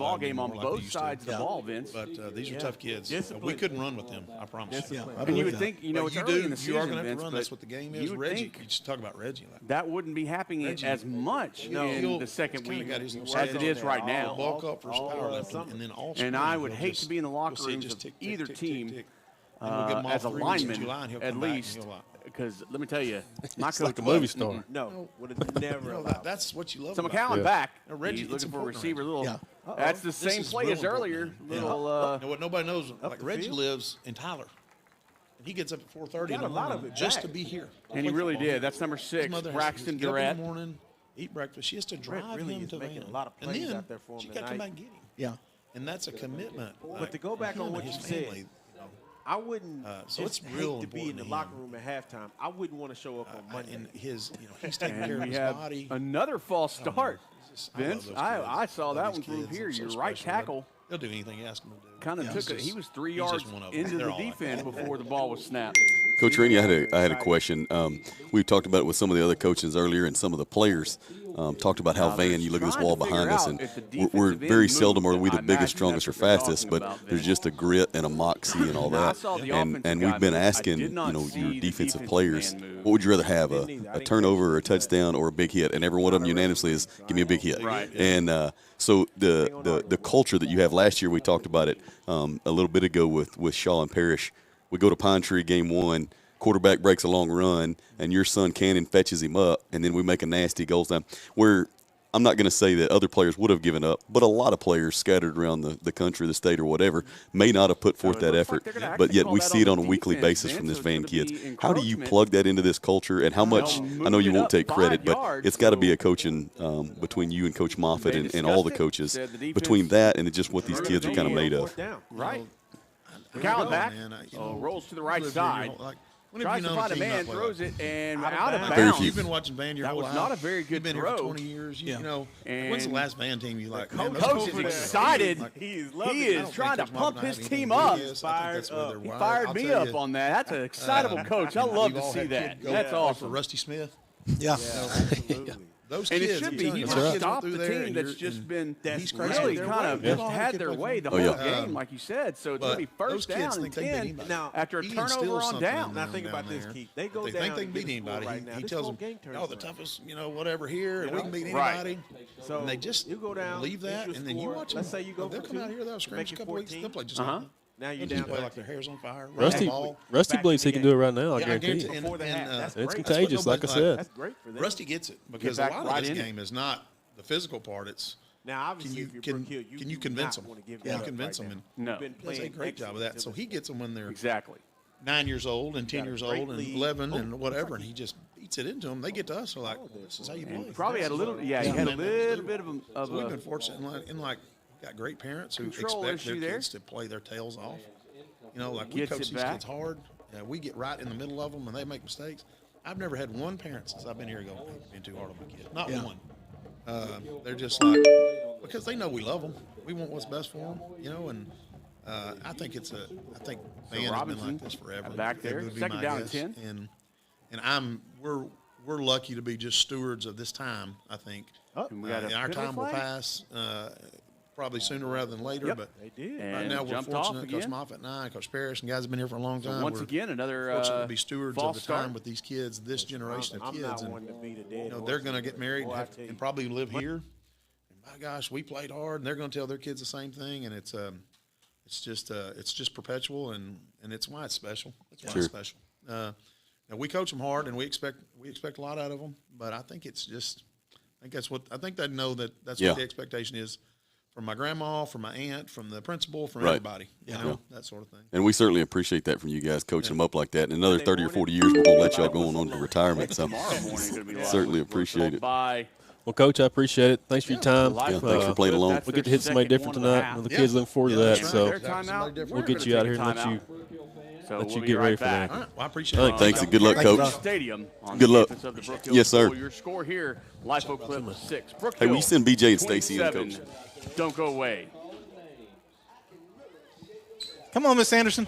ball game on both sides of the ball, Vince. But these are tough kids. We couldn't run with them, I promise you. And you would think, it's early in the season, you are going to have Vince, to run. That's what the game is. Reggie, you just talk about Reggie. That wouldn't be happening as much in the second week as it is right now. Bulk up for powerlifting, and then also. And I would hate to be in the locker rooms of either team as a lineman, at least. Because let me tell you, my coach like a movie star. No, would have never allowed. That's what you love. So about McCown back. Reggie, He's looking for a receiver. Right. That's the same play as earlier. What nobody knows, like Reggie lives in Tyler. And he gets up at 4:30 in the morning just to be here. And he really did. That's number 6, Braxton Durrett. In the morning, eat breakfast. She has to drive really him is to making Van. a lot of And plays then out there for him she got to come tonight. back and get him. Yeah. And that's a commitment. But to go back on what you said, I wouldn't so it's hate real to be in important the to locker him. room at halftime. I wouldn't want to show up on Monday. And his, he's taking And care of we his have body. another false start. I love Vince, those I kids. saw Love that these one from kids. here. They're so Your right special. tackle They'll do anything you ask them to do. kind of took it. He was 3 yards just one of them. into They're the all like defense that. before the ball was snapped. Coach Rainey, I had a question. We talked about it with some of the other coaches earlier, and some of the players talked about how Van. You look at this wall behind us, and we're very seldom are we the biggest, strongest, or fastest, but there's just a grit and a moxie and all that. And we've been asking, your defensive players, what would you rather have, a turnover or a touchdown or a big hit? And every one of them unanimously is, give me a big hit. Right. And so the culture that you have last year, we talked about it a little bit ago with Shaw and Parrish. We go to Pine Tree game 1. Quarterback breaks a long run, and your son Cannon fetches him up, and then we make a nasty goal time. Where I'm not going to say that other players would have given up, but a lot of players scattered around the country, the state, or whatever may not have put forth that effort. But yet we see it on a weekly basis from this Van kids. How do you plug that into this culture, and how much? I know you won't take credit, but it's got to be a coaching between you and Coach Moffitt and all the coaches between that and just what these kids are kind of made of. Right. Cowan back. Rolls to the right side. Tries to find a man, throws it, and out of bounds. You've been watching Van your that whole was life. not a very good You've been throw. here for 20 years. When's the last Van team you like? Coach is excited. He is trying to pump his team up. He fired me up on that. That's an excitable coach. I love to see that. That's awesome. For Rusty Smith. Yeah. Absolutely. Those and kids, it should be. He just stopped the team that's just been really kind of just had their way the whole game, like you said. So it's going to be first down and 10 now, after a turnover on down. Now think about this, Keith. They go down. They think they can beat anybody. Right now. He tells them, the toughest, whatever here, and we can beat Right. anybody. So and they just you go down, believe that, and then you watch them. Let's say you go they'll for come out 2, here, they'll scrimage a couple weeks, they'll play just like that. Now you're They'll down. play like their hair's on fire. Rusty believes he can do it right now. I Yeah, guarantee you. Before the half. That's It's great. contagious, like I said. That's great for them. Rusty gets it because a back lot right of this in it. game is not the physical part. It's Now, obviously, if you're Brooke Hill, can you convince them? Want to give Can you that up convince right them? now. No. You've been He does a playing great job of that. excellent So he gets them when they're Exactly. 9 years old and 10 got a years great old and lead. 11 and whatever, and he just beats it into them. They get to us, they're like, this is how you play. And probably had a little, he had a little bit of So we've been a fortunate in like we got great parents who Control expect their issue there. kids to play their tails off. Like we Gets coach it these back. kids hard. We get right in the middle of them and they make mistakes. I've never had one parent since I've been here go, "You're being too hard on my kid." Not one. They're just like, because they know we love them. We want what's best for them, and I think Van has been Robinson like this forever. back there. It would be Second my down and guess. 10. And we're lucky to be just stewards of this time. I think And we got a and our penalty time will flag? pass probably sooner rather than later. Yep. But They did. right And now we're jumped off fortunate. Coach again. Moffitt and I, Coach Parrish, and guys have been here for a long time. Once We're again, another fortunate to be stewards of false the start. time with these kids, this generation of I'm kids, not and one to beat a dead horse. they're going to get married Boy, and, I tell you. and probably live here. And my gosh, we played hard, and they're going to tell their kids the same thing, and it's just perpetual, and it's why it's special. That's why it's special. Now we coach them hard, and we expect a lot out of them, but I think it's just. I think they know that's what the expectation is from my grandma, from my aunt, from the principal, from everybody, that sort of thing. And we certainly appreciate that from you guys, coaching them up like that. In another 30 or 40 years, we're going to let y'all go on to retirement. So certainly appreciate it. Bye. Well, Coach, I appreciate it. Thanks for your time. Yeah, thanks for playing along. We'll get to hit somebody different tonight. And the kids looking forward to that. So we'll get you out here and let you get ready for that. All right, well, I appreciate it. Thanks, and good luck, Coach. Stadium on Good the luck. campus of the Brook Hill Yes, sir. School. Your score here, LIFO clip 6. Brook Hey, will Hill, you send BJ and Stacy in, 27. Coach? Don't go away. Come on, Miss Anderson.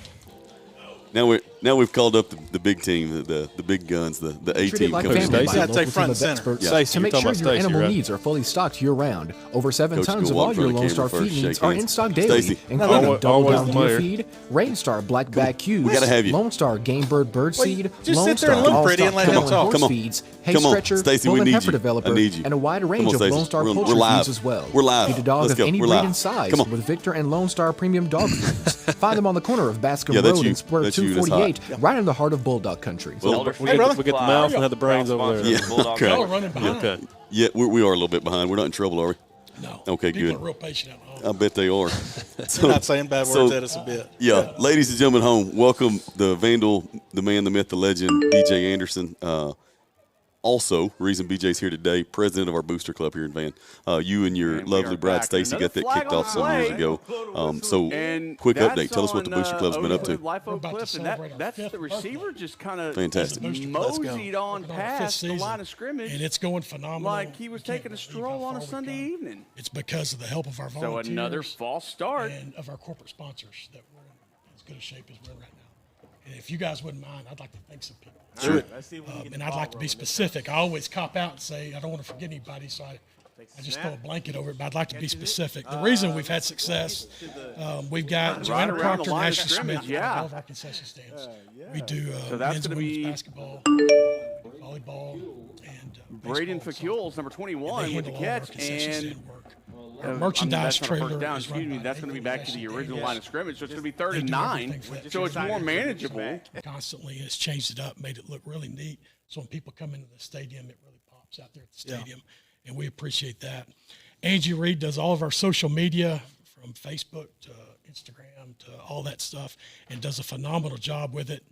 Now we've called up the big team, the big guns, the A Treated team. like coming family in. by a local team of experts Stacey, to make you're sure talking your about Stacey, animal right? needs are fully stocked year-round. Over 7 Coach, tons go of walk all in your front of Lone the Star camera feed first, needs shake are hands. in stock daily, Stacey. including Always Double Down the Deer player. Feed, Rainstar Black Bag Q's, gotta have you. Lone Star Game Bird Bird Well, Seed, just Lone sit there and Star look pretty and All-Stock let him Cattle and talk. Horse Come on. Feeds, Hay Come on, Stretcher, Stacey, Bull we and need Heifer you. I Developer, need you. and a wide Come range on, of Stacey. Lone Star We're poultry live. feeds as well. We're live. Feed a dog Let's of go. any We're breed live. and size Come on. with Victor and Lone Star Premium Dog Foods. Find them on the corner of Bascom Yeah, that's Road you. and Square That's you. That's 248, right in the heart of Bulldog country. Well, We get the mouth and have the brains over there. Yeah. Okay. Y'all are running behind. Okay. Yeah, we are a little bit behind. We're not in trouble, are we? No. Okay, People good. are real patient at home. I bet they are. You're not saying bad words at us a bit. Yeah, ladies and gentlemen, home. Welcome the Vandal, the man, the myth, the legend, DJ Anderson. Also, reason BJ's here today, president of our booster club here in Van. You and your lovely bride Stacy got that kicked off some years ago. So, quick update. Tell us what the booster club's been up to. Life Oak Cliff, and that's the receiver just kind of moseyed on past the line of scrimmage, and it's going phenomenal. Like he was taking a stroll on a Sunday evening. It's because of the help of our volunteers. So another false start, and of our corporate sponsors that we're in as good a shape as we're in right now. And if you guys wouldn't mind, I'd like to thank some people. Sure. And I'd like to be specific. I always cop out and say I don't want to forget anybody, so I just throw a blanket over it, but I'd like to be specific. The reason we've had success, we've got Joanna Proctor and Ashley Smith at all of our concession stands. We do men's and women's basketball, volleyball, and Braden Facules, number 21, with the catch, and merchandise trailer. That's going to be back to the original line of scrimmage, so it's going to be 3rd and 9, so it's more manageable. Constantly, and it's changed it up, made it look really neat. So when people come into the stadium, it really pops out there at the stadium, and we appreciate that. Angie Reed does all of our social media, from Facebook to Instagram to all that stuff, and does a phenomenal job with it.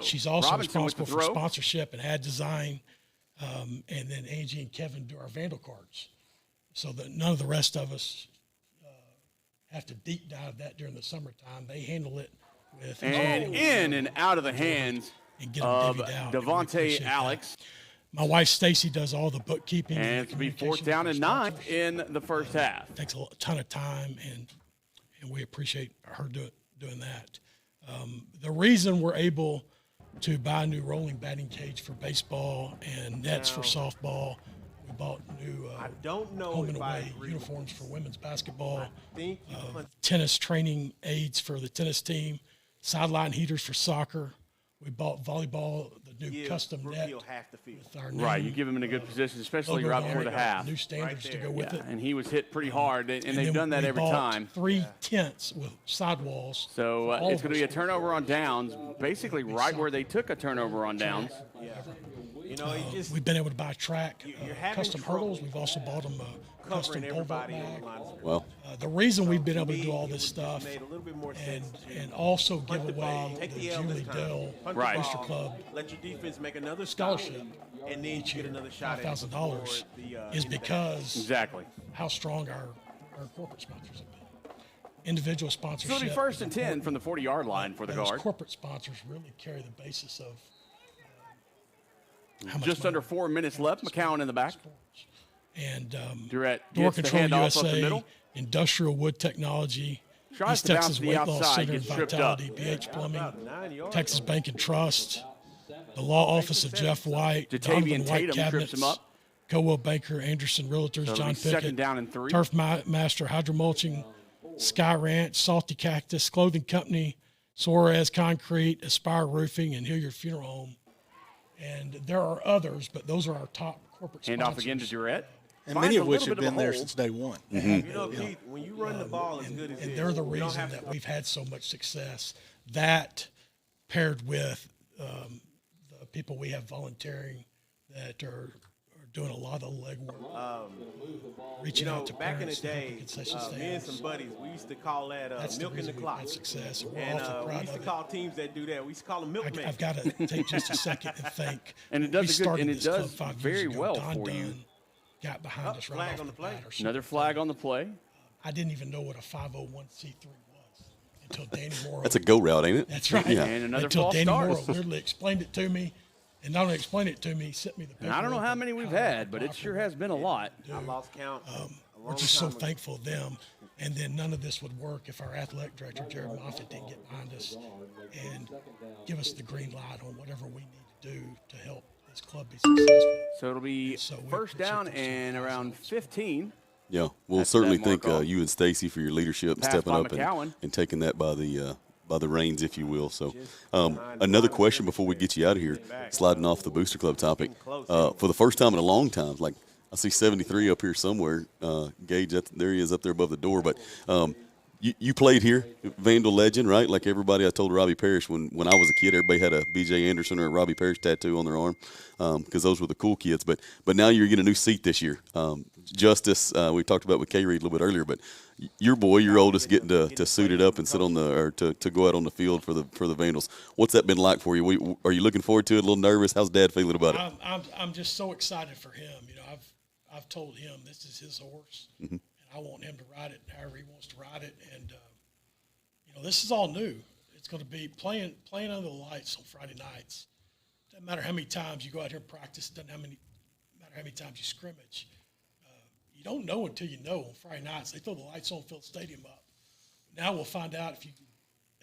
She's also responsible for sponsorship and ad design, and then Angie and Kevin do our Vandal cards, so that none of the rest of us have to deep dive that during the summertime. They handle it with in and out of the hands of Devontae Alex. My wife Stacy does all the bookkeeping. And it's be 4th down and 9 in the first half. It takes a ton of time, and we appreciate her doing that. The reason we're able to buy a new rolling batting cage for baseball and nets for softball. We bought new home and away uniforms for women's basketball, tennis training aids for the tennis team, sideline heaters for soccer. We bought volleyball, the new custom net with our new you give him in a good position, especially right before the half. New standards to go with it. And he was hit pretty hard, and they've done that every time. 3 tents with sidewalls. So it's going to be a turnover on downs, basically right where they took a turnover on downs. You know, we've been able to buy track, custom hurdles. We've also bought them a custom pole vault bag. Well, the reason we've been able to do all this stuff and also give away the Julie Dell Booster Club let your defense make another scholarship, and then you get another shot at $5,000 is because how strong our corporate sponsors have been. Individual sponsorship. So it'll be 1st and 10 from the 40-yard line for the guard. Corporate sponsors really carry the basis of just under 4 minutes left. McCowan in the back. And Durrett Door Control USA, Industrial Wood Technology, East Texas Weight Loss Center and Vitality, BH Plumbing, Texas Bank and Trust, the Law Office of Jeff White, Donovan White Cabinets, Coldwell Banker, Anderson Realtors, John Pickett, Turf Master, Hydromulching, Sky Ranch, Salty Cactus, Clothing Company, Suarez Concrete, Aspire Roofing, and Hilliard Funeral Home. And there are others, but those are our top corporate sponsors. Hand off again to Durrett. And many of which have been there since day one. You know, Pete, when you run the ball as good as and they're the reason that we've had so much success. That paired with the people we have volunteering that are doing a lot of the legwork, reaching out to back in the parents, day, me and some buddies, we used to call that milking the clock. Success. And we used to call teams that do that. We used to call them milkmen. I've got to take just a second and thank. And it does does very well Don for you. Got behind us right off on the play. Another flag on the play. I didn't even know what a 501c3 was until Danny Morrow. That's a go route, ain't it? That's right. Yeah. And another until false Danny start. Morrow literally explained it to me. And not only explained it to me, he sent me the paperwork. And I don't know how many we've had, but it sure has been a lot. I lost count. We're just so thankful of them. And then none of this would work if our athletic director, Jared Moffitt, didn't get behind us and give us the green light on whatever we need to do to help this club be successful. So it'll be first down and around 15. Yeah, we'll certainly thank you and Stacy for your leadership and stepping up and taking that by the reins, if you will. So another question before we get you out of here, sliding off the Booster Club topic. For the first time in a long time, like I see 73 up here somewhere. Gage, there he is up there above the door. But you played here, Vandal legend, right? Like everybody, I told Robbie Parrish when I was a kid, everybody had a B.J. Anderson or a Robbie Parrish tattoo on their arm because those were the cool kids. But now you're getting a new seat this year. Justice, we talked about with K. Reed a little bit earlier, but your boy, your oldest, getting to suit it up and sit on to go out on the field for the Vandals. What's that been like for you? Are you looking forward to it? A little nervous? How's Dad feeling about it? I'm just so excited for him. I've told him this is his horse, and I want him to ride it however he wants to ride it. And this is all new. It's going to be playing under the lights on Friday nights. Doesn't matter how many times you go out here and practice. Doesn't matter how many times you scrimmage. You don't know until you know. On Friday nights, they throw the lights on, fill the stadium up. Now we'll find out if you can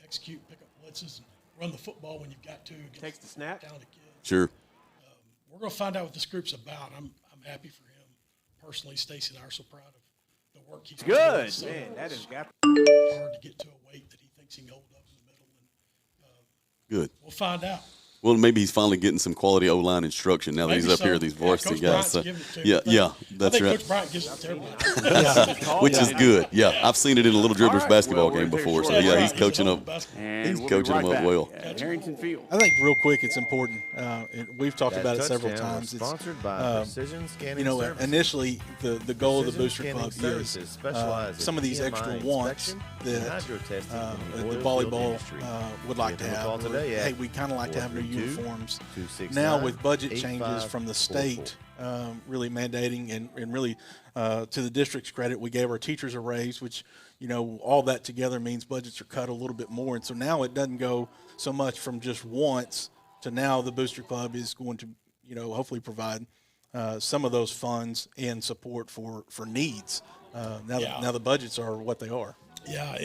execute, pick up blitzes, and run the football when you've got to. Takes the snap. Talented kids. Sure. We're going to find out what this group's about. I'm happy for him personally. Stacey and I are so proud of the work he's doing. Good, So man. That is hard to get to a weight that he thinks he can hold up in the middle. And Good. we'll find out. Well, maybe he's finally getting some quality O-line instruction now that he's up here with these varsity guys. So, yeah, that's right. Coach Bryant gives it to everybody. Which is good. Yeah, I've seen it in a Little Dribblers basketball game before. So yeah, he's coaching up. He's coaching them up well. Harrington Field. I think real quick, it's important. We've talked about it several times. It's sponsored by Precision Scanning Services. Initially the goal of the Booster Precision Club Scanning is specialize in some of these EMI extra wants inspection that and hydro testing in the oil volleyball field industry. would like to Give them a call have. today at Hey, we kind of like to have new 432 uniforms. 269 Now with budget changes from the 8544. state really mandating and really to the district's credit, we gave our teachers a raise, which, all that together means budgets are cut a little bit more. And so now it doesn't go so much from just wants to now the Booster Club is going to, hopefully provide some of those funds and support for needs. Now the budgets are what they are. Yeah,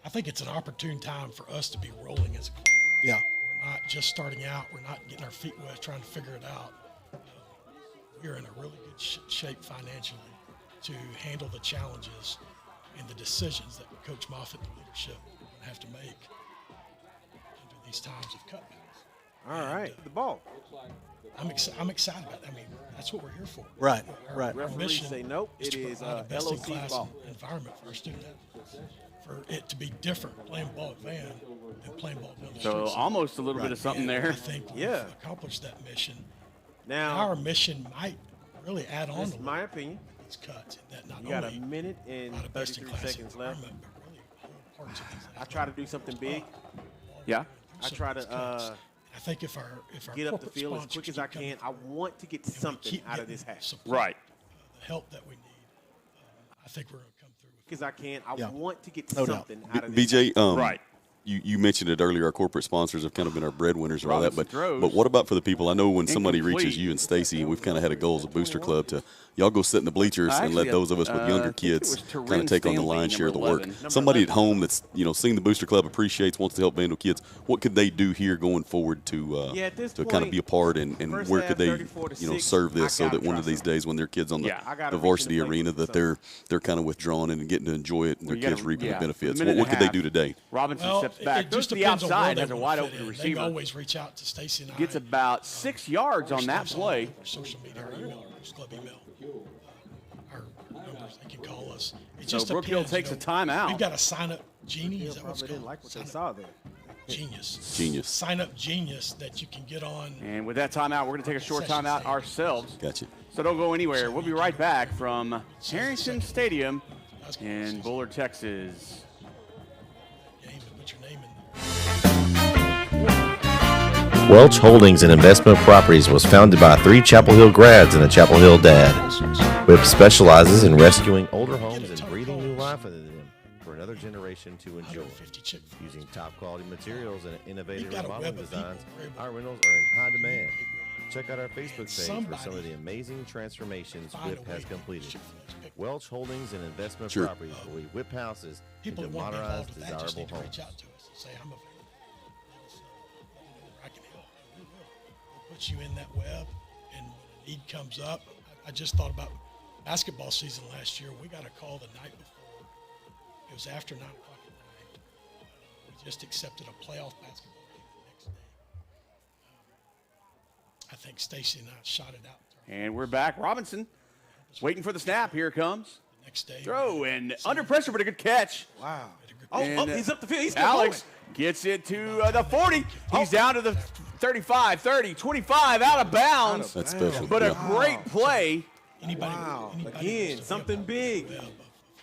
I think it's an opportune time for us to be rolling as a club. Yeah. We're not just starting out. We're not getting our feet wet trying to figure it out. We're in a really good shape financially to handle the challenges and the decisions that Coach Moffitt and the leadership are going to have to make under these times of cutbacks. All right, the ball. I'm excited about that. I mean, that's what we're here for. Right. Our Referees mission say nope. is It to is provide a LOC best-in-class ball. environment for our student athletes. For it to be different playing ball at Van than playing ball down the So street. almost a little bit of something there. I think we've accomplished that mission. Now, Our mission might really add on that's to my opinion. these cuts. That not You got a only minute and provide a 33 best-in-class seconds left. environment, but really hold parts of these I try to do something big. Yeah. I try to I think if our get up the corporate field as quick sponsors as I keep can. coming I want to get and we something keep out of getting this half. support, Right. The help that we need. I think we're going to come through. Because I can. I Yeah. want to get No doubt. something out of this. BJ, Right. You mentioned it earlier. Our corporate sponsors have kind of been our breadwinners and all that. Robinson throws. But what about for the people? I know when somebody Incomplete. reaches you and Stacy, we've kind of had a goal as a booster club to y'all go sit in the bleachers and let those of us with younger kids kind of take on the lion's share of the work. Number Somebody 11. at home that's seeing the booster club appreciates, wants to help Vandal kids. What could they do here going forward to at this kind point, of be a part and first where half, could they 34-6, serve I this so gotta that one try of these something. days when their kids on the, Yeah, I got a the reason varsity to play arena with that they're kind of withdrawn and getting to enjoy it and their you gotta- kids reaping yeah, the benefits. a minute What and could a they do half. today? Robinson steps back. It Goes just to the depends on where outside. they Has a wanna wide fit open in. receiver. They always reach out to Stacy and I. Gets about 6 yards on that play. Our social media, our email, our club email, our numbers. They can call us. It So just Brookfield depends, takes a timeout. We've got a sign-up genie. Is that what's Probably didn't called? like what they Sign-up saw there. Genius. Sign-up genius that you can get on. And with that timeout, we're going to take a short timeout ourselves. Gotcha. So don't go anywhere. We'll be right back from Harrington Stadium in Bullard, Texas. Game and put your name in there. Welch Holdings and Investment Properties was founded by 3 Chapel Hill grads and a Chapel Hill dad. WIP specializes in rescuing older homes and breathing new life into them for another generation to enjoy. Using top quality materials and innovative remodeling designs, our rentals are in high demand. Check out our Facebook page for some of the amazing transformations WIP has completed. Welch Holdings and Investment Properties, where we whip houses People into who want to be involved modernized, with that just desirable need to homes. reach out to us and say, I'm available. Let us know where I can help. And we will. We'll put you in that web, and when a need comes up, I just thought about basketball season last year. We got a call the night before. It was after 9 o'clock at night. We just accepted a playoff basketball game the next day. I think Stacy and I shot it out. And we're back. Robinson waiting for the snap. Here it comes. The next day. Throw and under pressure, but a good catch. Wow. And, he's up the field. He's Alex gets it to the 40. He's down to the 35, 30, 25, out of bounds. That's special. But Yeah. a great play. Anybody, Wow. anybody Again, wants to something be a big. web of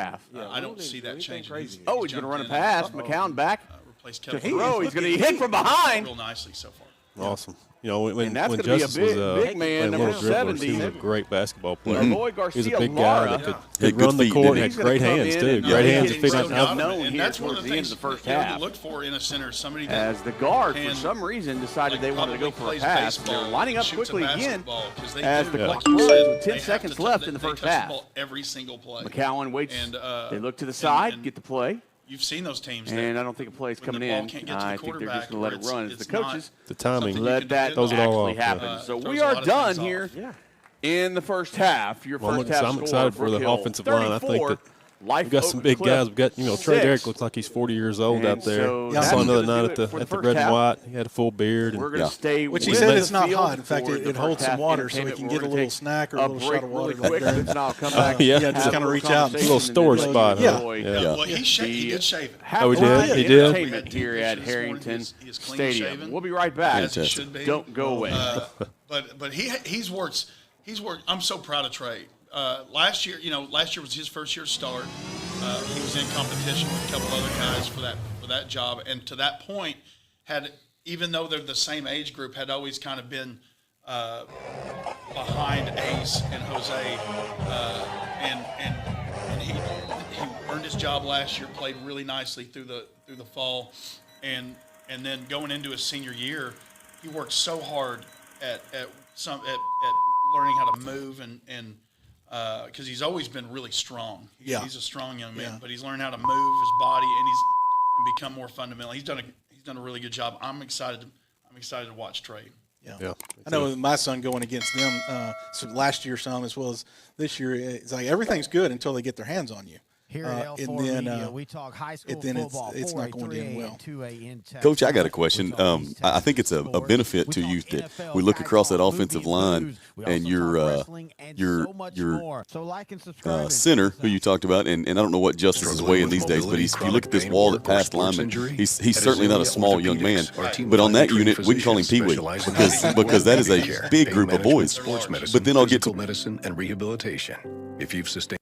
half. I don't see that changing. He's he's going to run a pass. McCown back. Replace To throw. He's going to hit from behind. Real nicely so far. Awesome. when that's gonna Justice be a was big man, playing number little dribblers, 70. he was a great basketball player. Lloyd He was a Garcia big guy Lara. that Had could good run the feet, court didn't and he? had great hands too. Great hands to figure out how to. known And here that's one of towards the the end things of the first you know, half. to look for in a center, somebody that As the guard, for can, some reason, decided like, they wanted to go probably for a plays pass. baseball They're lining up and shoots a quickly again basketball, 'cause they as do, the like clock you runs said, with 10 they have seconds to left they in the touch first half. ball every single play. McCowan waits. And, They look to the side, and get the play. You've seen those teams. And I don't think a play is when coming the ball in. can't get to the I think they're just going to let it run as the coaches The timing. let that throws it all actually off, happen. yeah. So throws we a are lot of done things here off. in the first half. Your Well, first half I'm score, excited for the Brook Hill, offensive line. I think 34, that we've got some big guys. We've got Trey 6. Derrick looks like he's 40 years old And out there. so I saw that's another gonna night do at it for the the red first and half. white. He had a full beard. We're going to stay Which with he said the it's not field hot. In fact, for it the holds first some half water so he entertainment. can We're get a gonna little take snack or a little break shot of water. really quick, and then I'll come back. Yeah, just kind of reach out. A little storage spot. Yeah. Well, he did shave it. Oh, he did? He did? Entertainment here at Harrington Stadium. We'll be right back. As he should be. Don't go away. But he's worked. I'm so proud of Trey. Last year was his first year start. He was in competition with a couple other guys for that job, and to that point, even though they're the same age group, had always kind of been behind Ace and Jose, and he earned his job last year. Played really nicely through the fall, and then going into his senior year, he worked so hard at learning how to move and because he's always been really strong. He's a strong young man, but he's learned how to move his body and become more fundamental. He's done a really good job. I'm excited to watch Trey. Yeah. I know with my son going against them, so last year some as well as this year, it's like everything's good until they get their hands on you. Here at L4 Media, we talk high school football, it's not going to end well. Coach, I got a question. I think it's a benefit to you that we look across that offensive line and your center, who you talked about, and I don't know what Justice is weighing these days, but if you look at this wall that passed lineman, he's certainly not a small young man. But on that unit, we can call him Pee Wee because that is a big group of boys. But then I'll get to medicine and rehabilitation. If you've sustained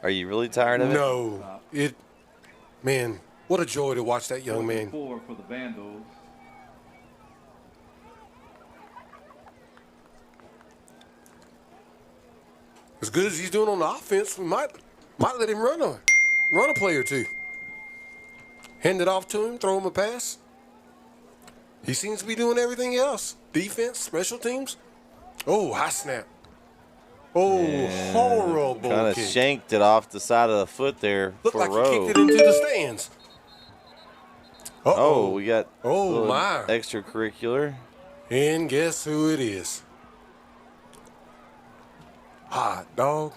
Are you really tired of it? No. Man, what a joy to watch that young man. 4 for the Vandals. As good as he's doing on the offense, we might let him run a play or two. Hand it off to him, throw him a pass. He seems to be doing everything else. Defense, special teams. Oh, high snap. Oh, and horrible kind of kick. shanked it off the side of the foot there Looked for like Rowe. he kicked it into the stands. Oh, we got a little my. extracurricular. And guess who it is? Hot dog.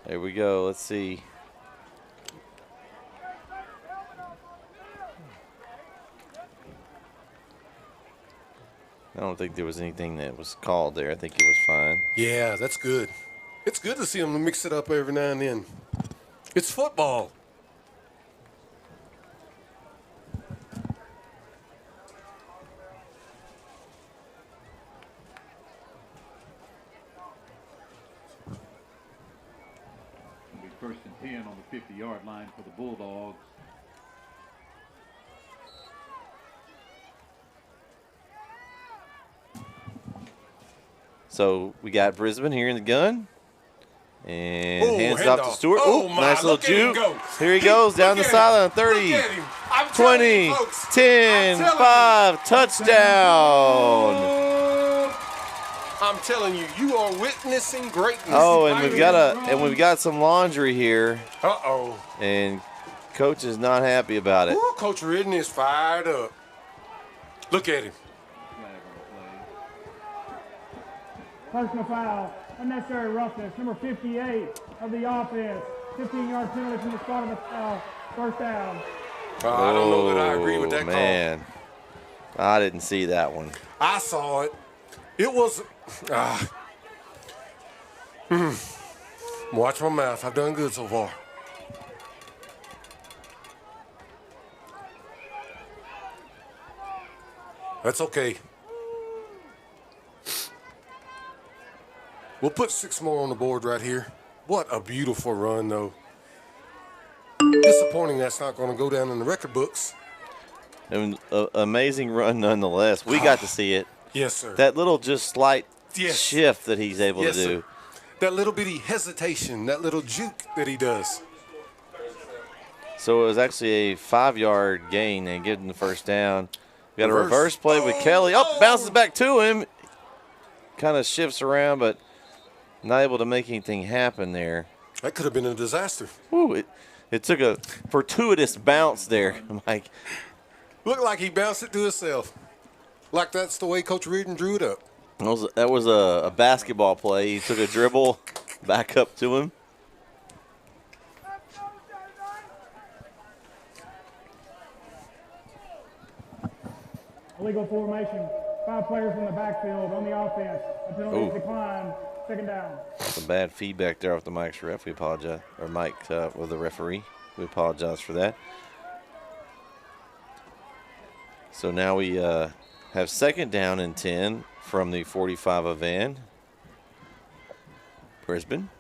There we go. Let's see. I don't think there was anything that was called there. I think it was fine. Yeah, that's good. It's good to see them mix it up every now and then. It's football. It'll be 1st and 10 on the 50-yard line for the Bulldogs. So we got Brisbane here in the gun. And Oh, hands hand off to off. Stewart. Oh, Ooh, my, nice little look at him juke. go. Here he goes down the Look at sideline. him. 30, Look at him. I'm telling 20, you, folks. 10, I'm telling 5, touchdown. I'm telling you, you are witnessing greatness. Oh, and we've got some laundry here. Uh-oh. And coach is not happy about it. Ooh, Coach Ridden is fired up. Look at him. Personal foul, unnecessary roughness, number 58 of the offense. 15-yard penalty from the start of the foul. First down. I don't know that I agree with that man. I didn't see that one. I saw it. It was. Watch my mouth. I've done good so far. That's okay. We'll put 6 more on the board right here. What a beautiful run, though. Disappointing that's not going to go down in the record books. An amazing run nonetheless. We got to see it. Yes, sir. That little just slight shift that he's able to do. Sir. That little bitty hesitation, that little juke that he does. So it was actually a 5-yard gain and getting the first down. We got a reverse play with Kelly. Oh, bounces back to him. Kind of shifts around, but not able to make anything happen there. That could have been a disaster. Ooh, it took a fortuitous bounce there, Mike. Looked like he bounced it to himself. Like that's the way Coach Reardon drew it up. That was a basketball play. He took a dribble back up to him. Illegal formation. 5 players in the backfield on the offense. A penalty decline. Second down. Some bad feedback there off the Mike's ref. We apologize. Or Mike with the referee. We apologize for that. So now we have 2nd down and 10 from the 45 of Van. Brisbane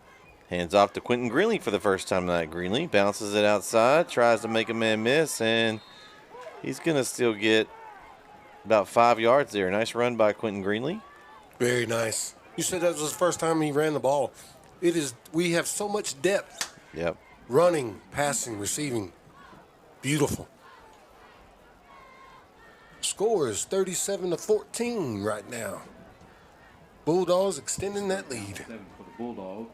hands off to Quentin Greenlee for the first time tonight. Greenlee bounces it outside, tries to make a man miss, and he's going to still get about 5 yards there. Nice run by Quentin Greenlee. Very nice. You said that was the first time he ran the ball. It is. We have so much depth. Yep. Running, passing, receiving. Beautiful. Score is 37-14 right now. Bulldogs extending that lead. 7 for the Bulldogs.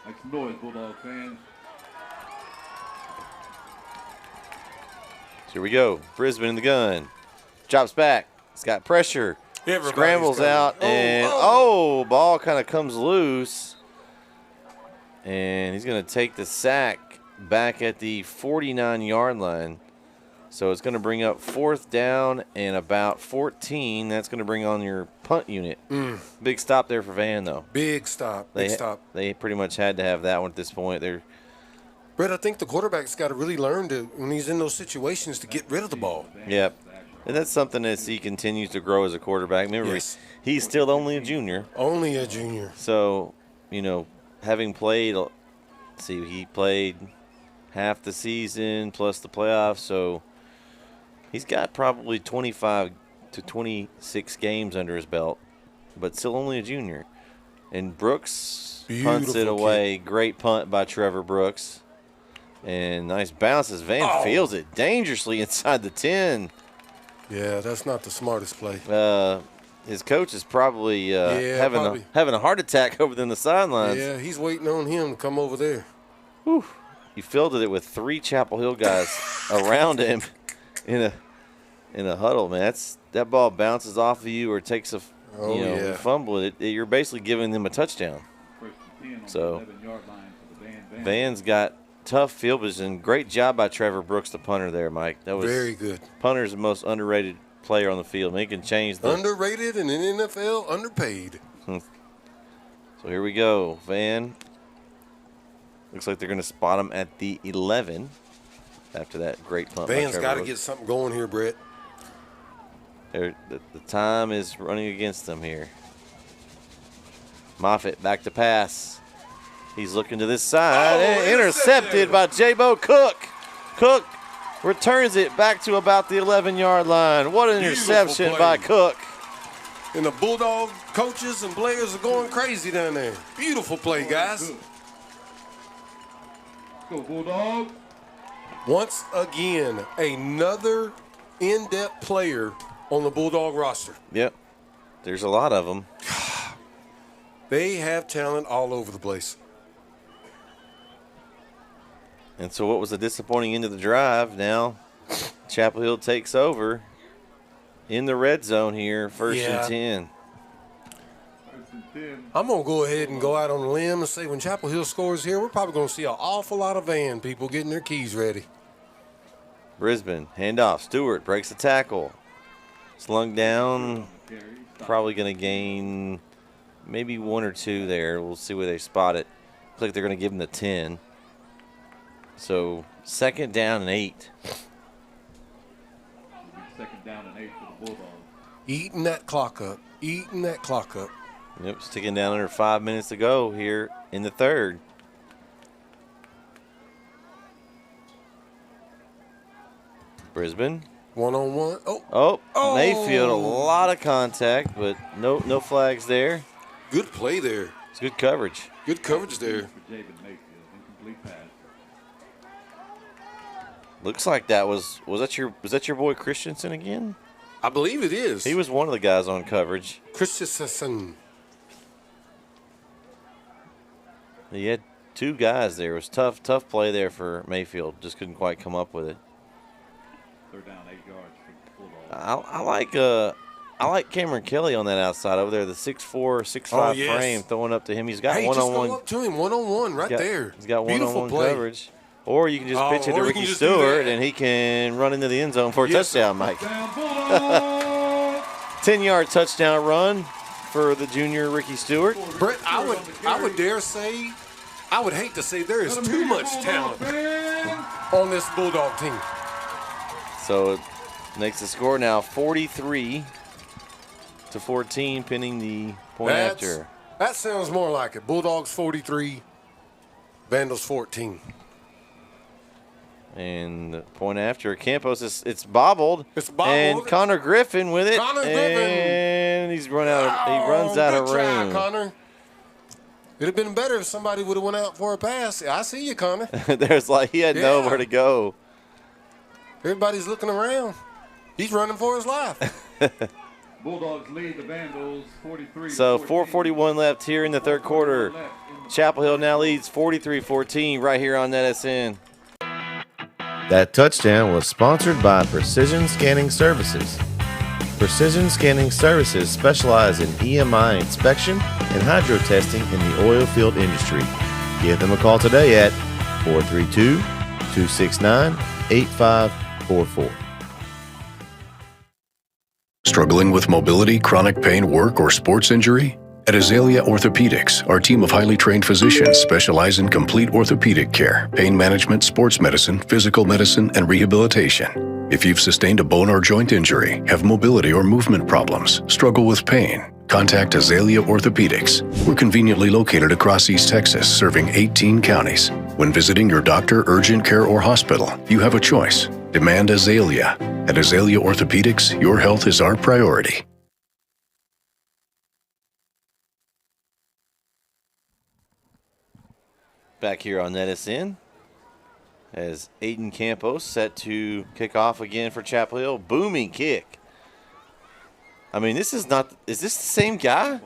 Make some noise, Bulldog fans. Here we go. Brisbane in the gun. Drops back. It's got pressure. Scrambles out. And, ball kind of comes loose. And he's going to take the sack back at the 49-yard line. So it's going to bring up 4th down and about 14. That's going to bring on your punt unit. Big stop there for Van, though. Big stop. Big stop. They pretty much had to have that one at this point. Brett, I think the quarterback's got to really learn to, when he's in those situations, to get rid of the ball. Yep. And that's something as he continues to grow as a quarterback. Remember, he's still only a junior. Only a junior. So, having played, he played half the season plus the playoffs. So he's got probably 25 to 26 games under his belt, but still only a junior. And Brooks punts it away. Great punt by Trevor Brooks. And nice bounces. Van fields it dangerously inside the 10. Yeah, that's not the smartest play. His coach is probably having a heart attack over there in the sidelines. Yeah, he's waiting on him to come over there. Whew. He fielded it with 3 Chapel Hill guys around him in a huddle, man. That ball bounces off of you or takes you fumble it. You're basically giving them a touchdown. So Van's got tough field position. Great job by Trevor Brooks, the punter there, Mike. That was very good. Punter's the most underrated player on the field. He can change the underrated and in NFL underpaid. So here we go. Van. Looks like they're going to spot him at the 11 after that great punt. Van's got to get something going here, Bret. The time is running against them here. Moffitt back to pass. He's looking to this side. Intercepted by J-Bo Cook. Cook returns it back to about the 11-yard line. What an interception by Cook. And the Bulldog coaches and players are going crazy down there. Beautiful play, guys. Go Bulldog. Once again, another in-depth player on the Bulldog roster. Yep. There's a lot of them. They have talent all over the place. And so what was a disappointing end of the drive, now Chapel Hill takes over in the red zone here, first and 10. I'm going to go ahead and go out on a limb and say when Chapel Hill scores here, we're probably going to see an awful lot of Van people getting their keys ready. Brisbane, handoff. Stewart breaks the tackle. Slung down. Probably going to gain maybe 1 or 2 there. We'll see where they spot it. Looks like they're going to give him the 10. So 2nd down and 8. 2nd down and 8 for the Bulldogs. Eating that clock up. Eating that clock up. Yep, sticking down under 5 minutes to go here in the 3rd. Brisbane. One-on-one. Oh, Mayfield, a lot of contact, but no flags there. Good play there. It's good coverage. Good coverage there. Looks like that was that your boy Christensen again? I believe it is. He was one of the guys on coverage. Christensen. He had 2 guys there. It was tough play there for Mayfield. Just couldn't quite come up with it. 3rd down, 8 yards for the Bulldogs. I like Cameron Kelly on that outside over there, the 6'4", 6'5" frame throwing up to him. He's got one-on-one. Just go up to him, one-on-one right there. He's got one-on-one coverage. Or you can just pitch it to Ricky Stewart, and he can run into the end zone for a touchdown, Mike. 10-yard touchdown run for the junior Ricky Stewart. Bret, I would dare say, I would hate to say there is too much talent on this Bulldog team. So it makes the score now 43-14, pending the point after. That sounds more like it. Bulldogs 43, Vandals 14. And the point after, Campos, it's bobbled. It's bobbled. And Connor Griffin with it. And he's he runs out of room. Good try, Connor. It'd have been better if somebody would have went out for a pass. I see you, Connor. He had nowhere to go. Everybody's looking around. He's running for his life. Bulldogs lead the Vandals 43. So 4:41 left here in the 3rd quarter. Chapel Hill now leads 43-14 right here on NetSN. That touchdown was sponsored by Precision Scanning Services. Precision Scanning Services specialize in EMI inspection and hydro testing in the oil field industry. Give them a call today at 432-269-8544. Struggling with mobility, chronic pain, work, or sports injury? At Azalea Orthopedics, our team of highly trained physicians specialize in complete orthopedic care, pain management, sports medicine, physical medicine, and rehabilitation. If you've sustained a bone or joint injury, have mobility or movement problems, struggle with pain, contact Azalea Orthopedics. We're conveniently located across East Texas, serving 18 counties. When visiting your doctor, urgent care, or hospital, you have a choice. Demand Azalea. At Azalea Orthopedics, your health is our priority. Back here on NetSN, as Aiden Campos set to kick off again for Chapel Hill. Booming kick. I mean, is this the same guy?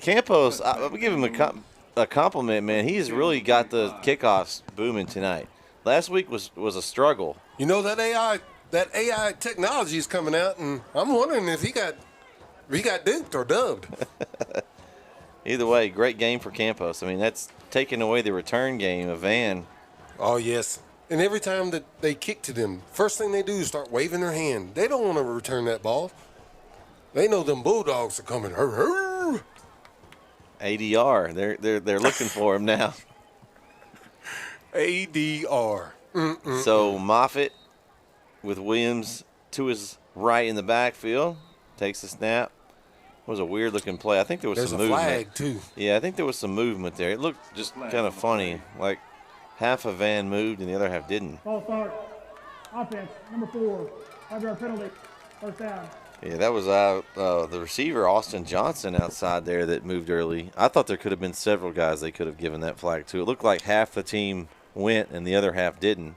Campos, I'm going to give him a compliment, man. He's really got the kickoffs booming tonight. Last week was a struggle. You know, that AI technology is coming out, and I'm wondering if he got duped or dubbed. Either way, great game for Campos. I mean, that's taking away the return game of Van. Oh, yes. And every time that they kick to them, first thing they do is start waving their hand. They don't want to return that ball. They know them Bulldogs are coming. ADR. They're looking for him now. ADR. So Moffitt with Williams to his right in the backfield. Takes the snap. It was a weird looking play. I think there was some movement. There's a flag, too. Yeah, I think there was some movement there. It looked just kind of funny. Like half of Van moved and the other half didn't. False start. Offense, number 4. 5-yard penalty. First down. Yeah, that was the receiver, Austin Johnson, outside there that moved early. I thought there could have been several guys they could have given that flag to. It looked like half the team went and the other half didn't.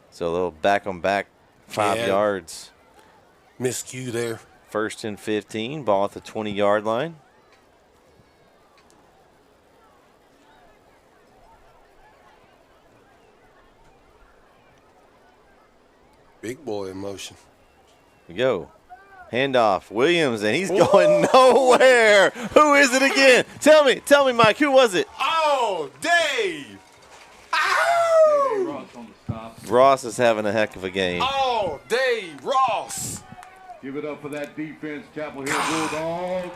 So they'll back them back 5 yards. Miscue there. 1st and 15, ball at the 20-yard line. Big boy in motion. We go. Handoff. Williams, and he's going nowhere. Who is it again? Tell me, Mike, who was it? Oh, Dave. Ross is having a heck of a game. Oh, Dave Ross. Give it up for that defense, Chapel Hill Bulldog.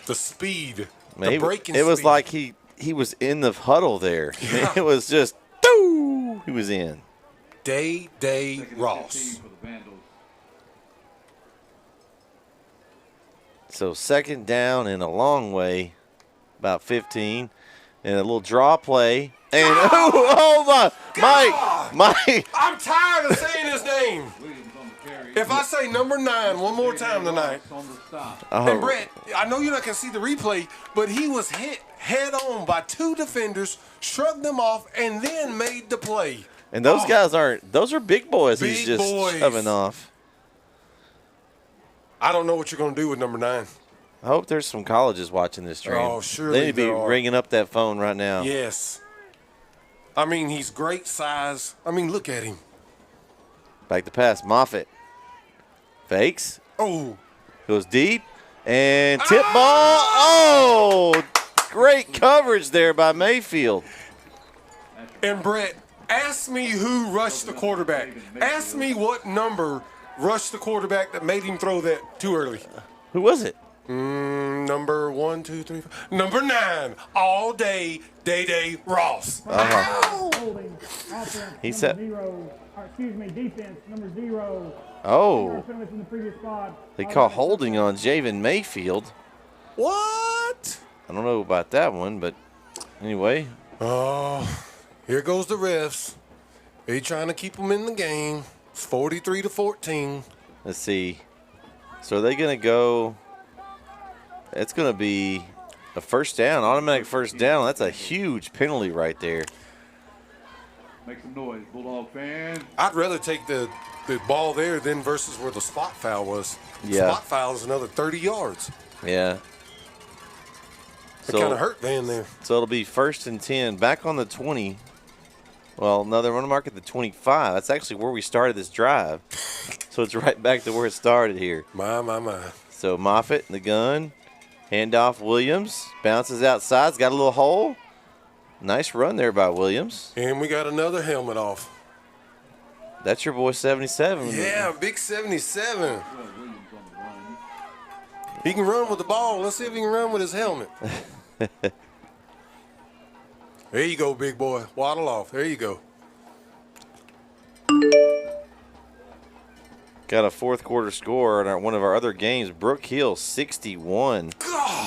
The speed. Man, the breaking it was speed. like he was in the huddle there. Man, it was just, doo, he was in. Day Ross. So 2nd down and a long way, about 15, and a little draw play. And oh my, Mike. I'm tired of saying his name. If I say number 9 one more time tonight, and Bret, I know you're not going to see the replay, but he was hit head on by 2 defenders, shrugged them off, and then made the play. And those guys those are big boys he's just boys. shoving off. I don't know what you're going to do with number 9. I hope there's some colleges watching this stream. Oh, surely they need to be ringing up that phone right now. Yes. I mean, he's great size. I mean, look at him. Back to pass. Moffitt. Fakes. Oh. Goes deep. And tip ball. Oh, great coverage there by Mayfield. And Bret, ask me who rushed the quarterback. Ask me what number rushed the quarterback that made him throw that too early. Who was it? Number 1, 2, 3, 4. Number 9. All day Ross. Holding. Offense, He said. Defense, number 0. Oh. From the previous spot. They call holding on Javen Mayfield. What? I don't know about that one, but anyway. Oh, here goes the refs. They trying to keep them in the game. It's 43-14. Let's see. So are they going to go? It's going to be a first down, automatic first down. That's a huge penalty right there. Make some noise, Bulldog fan. I'd rather take the ball there than versus where the spot foul was. Yeah. Spot foul is another 30 yards. Yeah. It kind of hurt Van there. So it'll be 1st and 10, back on the 20. Well, no, they're going to mark at the 25. That's actually where we started this drive. So it's right back to where it started here. My. So Moffitt in the gun. Handoff Williams. Bounces outside. It's got a little hole. Nice run there by Williams. And we got another helmet off. That's your boy 77. Yeah, big 77. He can run with the ball. Let's see if he can run with his helmet. There you go, big boy. Waddle off. There you go. Got a fourth quarter score in one of our other games. Brook Hill 61.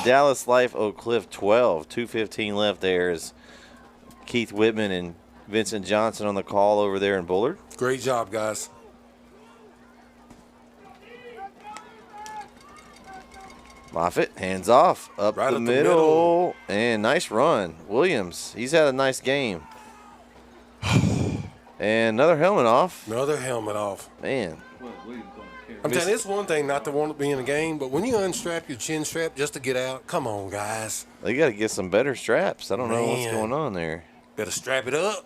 Dallas Life Oak Cliff 12. 2:15 left there is Keith Whitman and Vincent Johnson on the call over there in Bullard. Great job, guys. Moffitt, hands off, up Right the middle, and nice run. Williams, he's had a nice game. And another helmet off. Another helmet off. Man. I'm telling you, it's one thing not to want to be in a game, but when you unstrap your chin strap just to get out, come on, guys. They got to get some better straps. I don't know what's going on there. Better strap it up.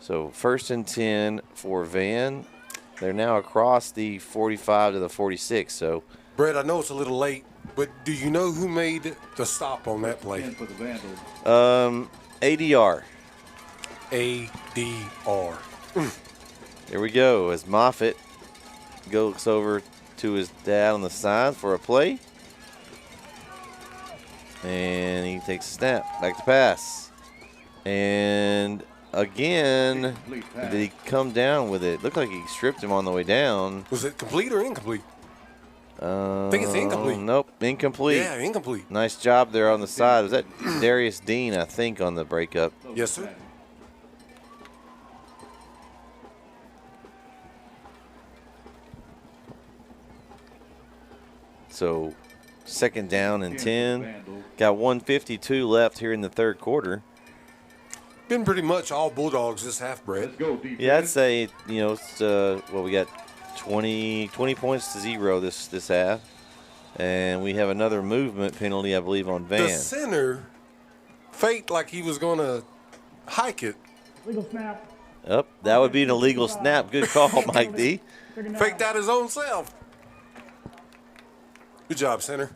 So 1st and 10 for Van. They're now across the 45 to the 46. So, Bret, I know it's a little late, but do you know who made the stop on that play? ADR. ADR. Here we go as Moffitt goes over to his dad on the side for a play. And he takes a snap. Back to pass. And again, did he come down with it? Looked like he stripped him on the way down. Was it complete or incomplete? I think it's incomplete. Nope, incomplete. Yeah, incomplete. Nice job there on the side. Was that Darius Dean, I think, on the breakup? Yes, sir. So 2nd down and 10. Got 1:52 left here in the third quarter. Been pretty much all Bulldogs this half, Bret. Yeah, I'd say, it's, we got 20 points to 0 this half. And we have another movement penalty, I believe, on Van. The center faked like he was going to hike it. Legal snap. Yep, that would be an illegal snap. Good call, Mike D. Faked out his own self. Good job, center.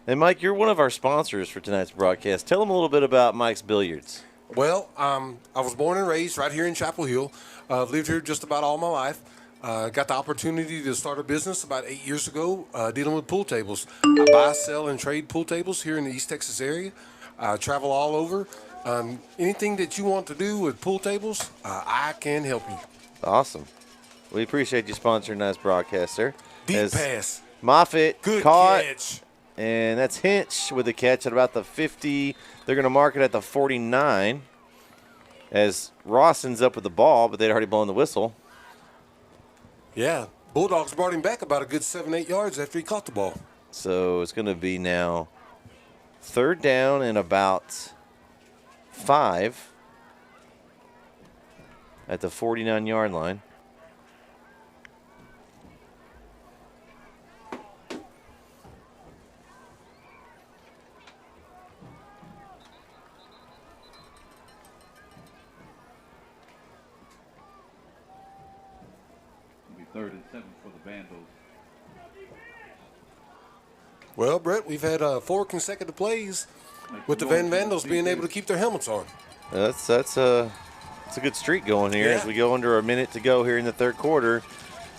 And, Mike, you're one of our sponsors for tonight's broadcast. Tell them a little bit about Mike's Billiards. Well, I was born and raised right here in Chapel Hill. I've lived here just about all my life. Got the opportunity to start a business about 8 years ago dealing with pool tables. I buy, sell, and trade pool tables here in the East Texas area. I travel all over. Anything that you want to do with pool tables, I can help you. Awesome. We appreciate you sponsoring tonight's broadcast, sir. Deep pass. Moffitt Good caught. catch. And that's Hinch with the catch at about the 50. They're going to mark it at the 49 as Ross ends up with the ball, but they'd already blown the whistle. Yeah, Bulldogs brought him back about a good 7-8 yards after he caught the ball. So it's going to be now 3rd down and about 5 at the 49-yard line. It'll be 3rd and 7 for the Vandals. Well, Bret, we've had 4 consecutive plays with the Vandals being able to keep their helmets on. That's a good streak going here as we go under a minute to go here in the third quarter.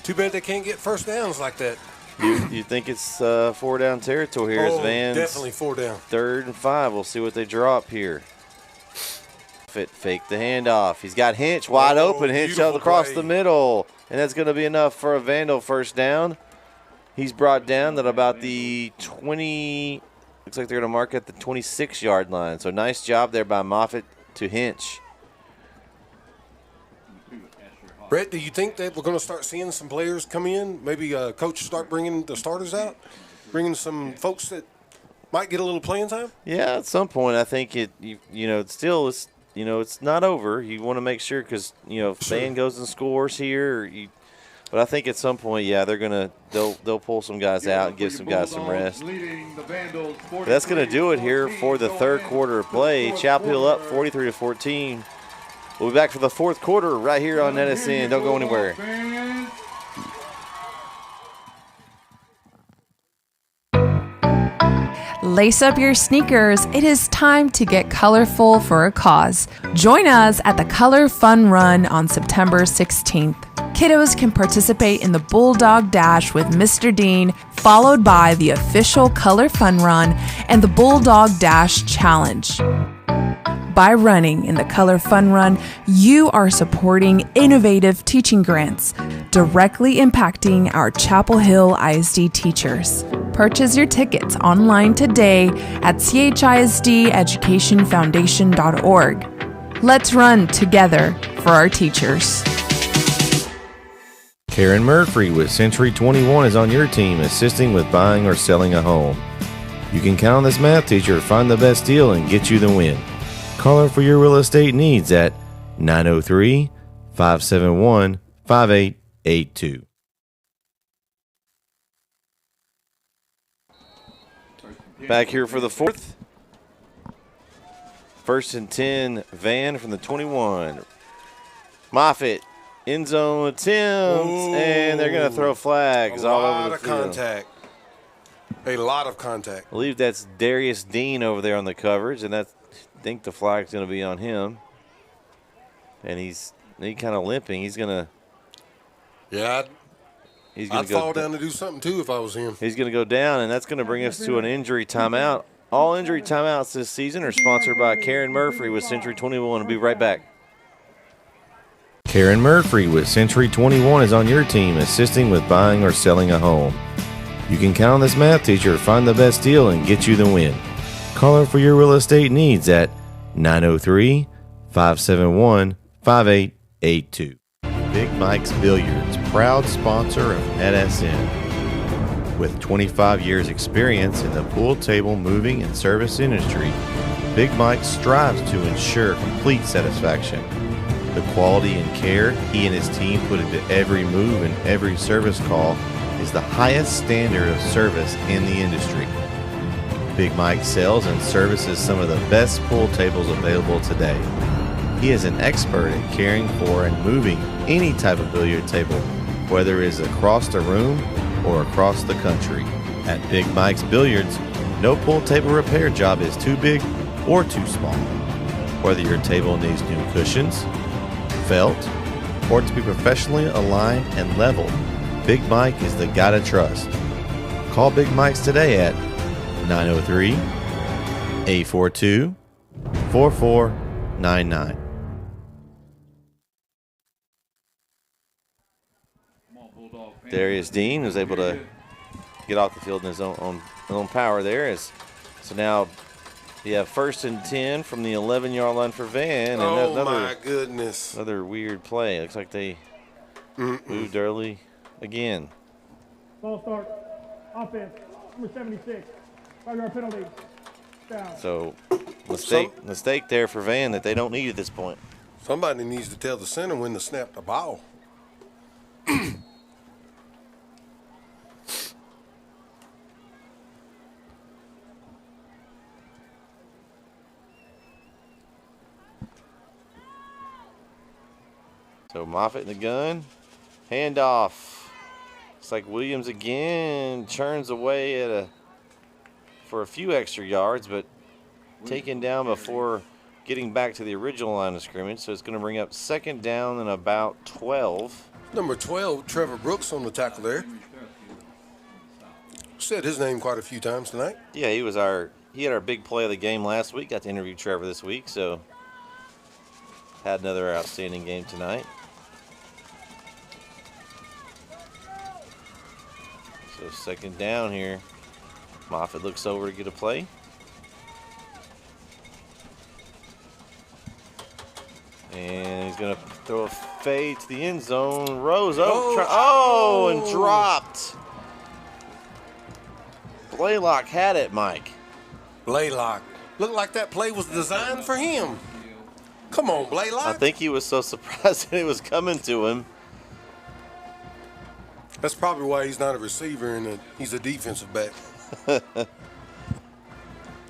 Too bad they can't get first downs like that. You think it's 4 down territory here as Van's definitely 4 down. 3rd and 5. We'll see what they draw up here. Fake the handoff. He's got Hinch wide open. Hinch out across the middle. And that's going to be enough for a Vandal first down. He's brought down at about the 20. Looks like they're going to mark at the 26-yard line. So nice job there by Moffitt to Hinch. Bret, do you think that we're going to start seeing some players come in? Maybe coach start bringing the starters out? Bringing some folks that might get a little playing time? Yeah, at some point I think it's not over. You want to make sure because, if Van goes and scores here, but I think at some point, they'll pull some guys out and give some guys some rest. But that's going to do it here for the third quarter of play. Chapel Hill up 43-14. We'll be back for the fourth quarter right here on NSN. Don't go anywhere. Lace up your sneakers. It is time to get colorful for a cause. Join us at the Color Fun Run on September 16th. Kiddos can participate in the Bulldog Dash with Mr. Dean, followed by the official Color Fun Run and the Bulldog Dash Challenge. By running in the Color Fun Run, you are supporting innovative teaching grants, directly impacting our Chapel Hill ISD teachers. Purchase your tickets online today at chisdeducationfoundation.org. Let's run together for our teachers. Karen Murphy with Century 21 is on your team assisting with buying or selling a home. You can count on this math teacher to find the best deal and get you the win. Call her for your real estate needs at 903-571-5882. Back here for the fourth. 1st and 10, Van from the 21. Moffitt, end zone attempts, and they're going to throw flags all over the field. A lot of contact. A lot of contact. I believe that's Darius Dean over there on the coverage, and I think the flag's going to be on him. And he's kind of limping. He's going to. Yeah, I'd fall down to do something too if I was him. He's going to go down, and that's going to bring us to an injury timeout. All injury timeouts this season are sponsored by Karen Murphy with Century 21. We'll be right back. Karen Murphy with Century 21 is on your team assisting with buying or selling a home. You can count on this math teacher to find the best deal and get you the win. Call her for your real estate needs at 903-571-5882. Big Mike's Billiards, proud sponsor of NetSN. With 25 years experience in the pool table moving and service industry, Big Mike strives to ensure complete satisfaction. The quality and care he and his team put into every move and every service call is the highest standard of service in the industry. Big Mike sells and services some of the best pool tables available today. He is an expert at caring for and moving any type of billiard table, whether it is across the room or across the country. At Big Mike's Billiards, no pool table repair job is too big or too small. Whether your table needs new cushions, felt, or to be professionally aligned and leveled, Big Mike is the guy to trust. Call Big Mike's today at 903-842-4499. Darius Dean was able to get off the field in his own power there. So now you have 1st and 10 from the 11-yard line for Van. And my goodness. Another weird play. Looks like they moved early again. Ball start. Offense. Number 76. 5-yard penalty. Down. So mistake there for Van that they don't need at this point. Somebody needs to tell the center when to snap the ball. So Moffitt in the gun. Handoff. Looks like Williams again churns away for a few extra yards, but taken down before getting back to the original line of scrimmage. So it's going to bring up 2nd down and about 12. Number 12, Trevor Brooks on the tackle there. Said his name quite a few times tonight. Yeah, he had our big play of the game last week. Got to interview Trevor this week, so had another outstanding game tonight. So 2nd down here. Moffitt looks over to get a play. And he's going to throw a fade to the end zone. Rose up. And dropped. Blaylock had it, Mike. Blaylock. Looked like that play was designed for him. Come on, Blaylock. I think he was so surprised that it was coming to him. That's probably why he's not a receiver and he's a defensive back.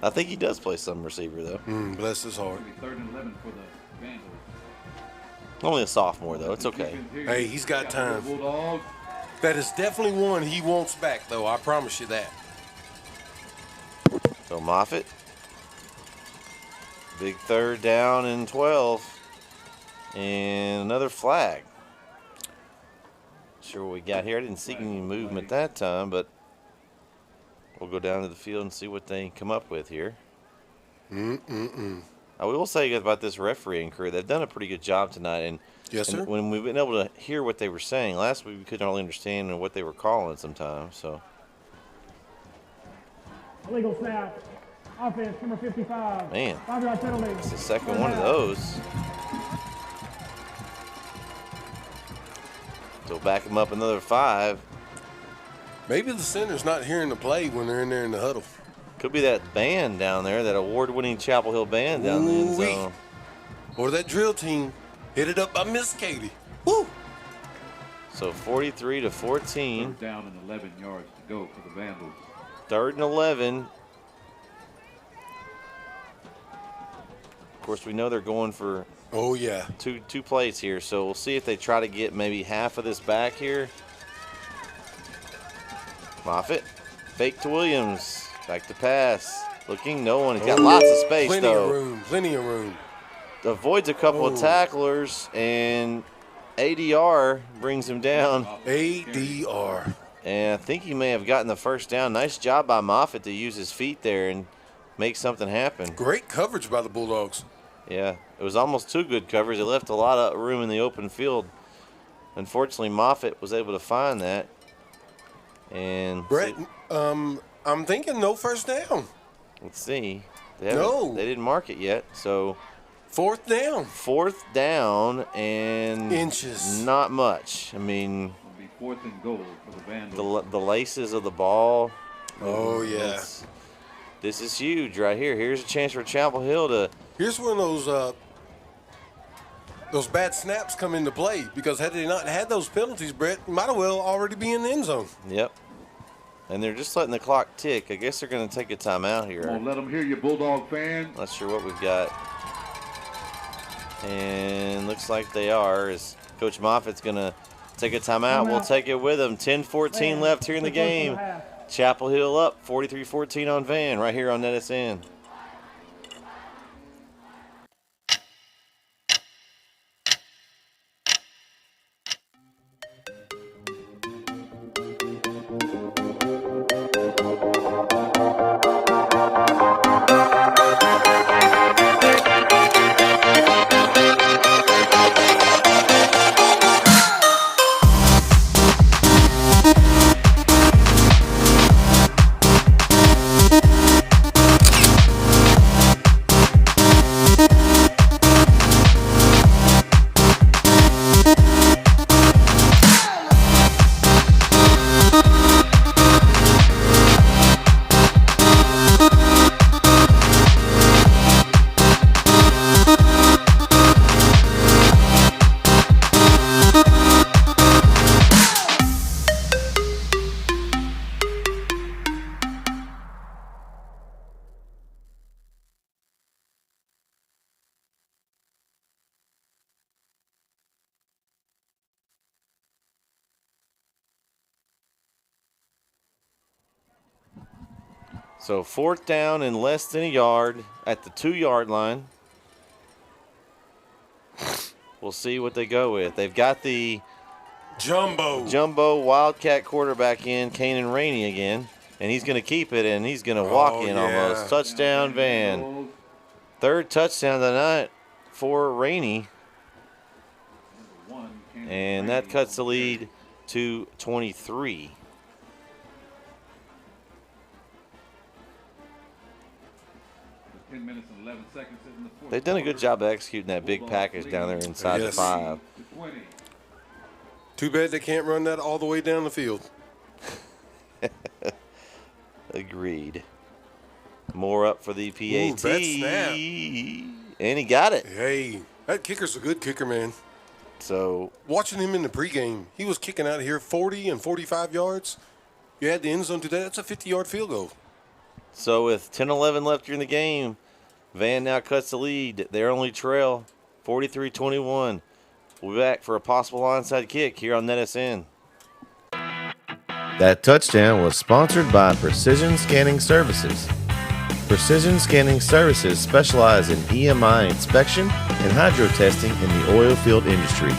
I think he does play some receiver, though. Bless his heart. 3rd and 11 for the Vandals. Only a sophomore, though. It's okay. Hey, he's got time. That is definitely one he wants back, though. I promise you that. So Moffitt. Big 3rd down and 12. And another flag. Sure what we got here. I didn't see any movement that time, but we'll go down to the field and see what they come up with here. I will say about this refereeing crew, they've done a pretty good job tonight. And yes, sir. And when we've been able to hear what they were saying last week, we couldn't really understand what they were calling sometimes. So. Illegal snap. Offense, number 55. Man, 5-yard penalty. it's the second one of those. So back him up another 5. Maybe the center's not hearing the play when they're in there in the huddle. Could be that band down there, that award-winning Chapel Hill band down the end zone. Or that drill team headed up by Miss Katie. Woo! So 43-14. Third down and 11 yards to go for the Vandals. 3rd and 11. Of course, we know they're going for two plays here, so we'll see if they try to get maybe half of this back here. Moffitt, fake to Williams, back to pass. Looking, no one. He's got lots of space, Plenty of room. Avoids a couple of tacklers, and ADR brings him down. ADR. And I think he may have gotten the first down. Nice job by Moffitt to use his feet there and make something happen. Great coverage by the Bulldogs. Yeah, it was almost too good coverage. They left a lot of room in the open field. Unfortunately, Moffitt was able to find that. And Bret, I'm thinking no first down. Let's see. They didn't mark it yet. So 4th down. 4th down and inches. Not much. I mean, It'll be 4th and goal for the Vandals. The laces of the ball. Oh yeah. This is huge right here. Here's a chance for Chapel Hill to. Here's when those bad snaps come into play, because had they not had those penalties, Bret, might have well already be in the end zone. Yep. And they're just letting the clock tick. I guess they're going to take a timeout here. Come on, let them hear you, Bulldog fans. Not sure what we've got. And looks like they are, as Coach Moffitt's going to take a timeout. We'll take it with him. 10-14 left here in the game. Chapel Hill up 43-14 on Van right here on NetSN. So 4th down and less than a yard at the 2-yard line. We'll see what they go with. They've got the jumbo Wildcat quarterback in, Kanan Rainey again, and he's going to keep it, and he's going to walk in almost. Touchdown, Van. 3rd touchdown of the night for Rainey. And that cuts the lead to 23. They've done a good job of executing that big package down there inside the 5. Too bad they can't run that all the way down the field. Agreed. More up for the PAT. Ooh, bad snap. And he got it. Hey, that kicker's a good kicker, man. So watching him in the pregame, he was kicking out of here 40 and 45 yards. You had the end zone today. That's a 50-yard field goal. So with 10-11 left here in the game, Van now cuts the lead. Their only trail, 43-21. We'll be back for a possible onside kick here on NetSN. That touchdown was sponsored by Precision Scanning Services. Precision Scanning Services specialize in EMI inspection and hydro testing in the oil field industry.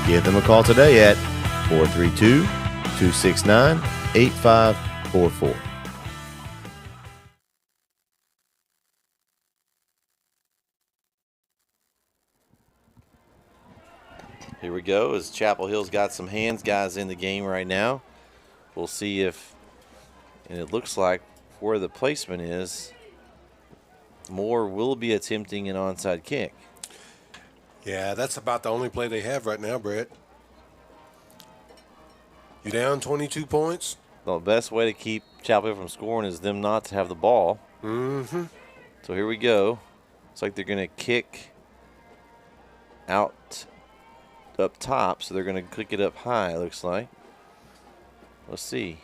Give them a call today at 432-269-8544. Here we go as Chapel Hill's got some hands guys in the game right now. We'll see if, and it looks like where the placement is, Moore will be attempting an onside kick. Yeah, that's about the only play they have right now, Brett. You down 22 points? The best way to keep Chapel Hill from scoring is them not to have the ball. Mm-hmm. So here we go. Looks like they're going to kick out up top, so they're going to kick it up high, it looks like. Let's see.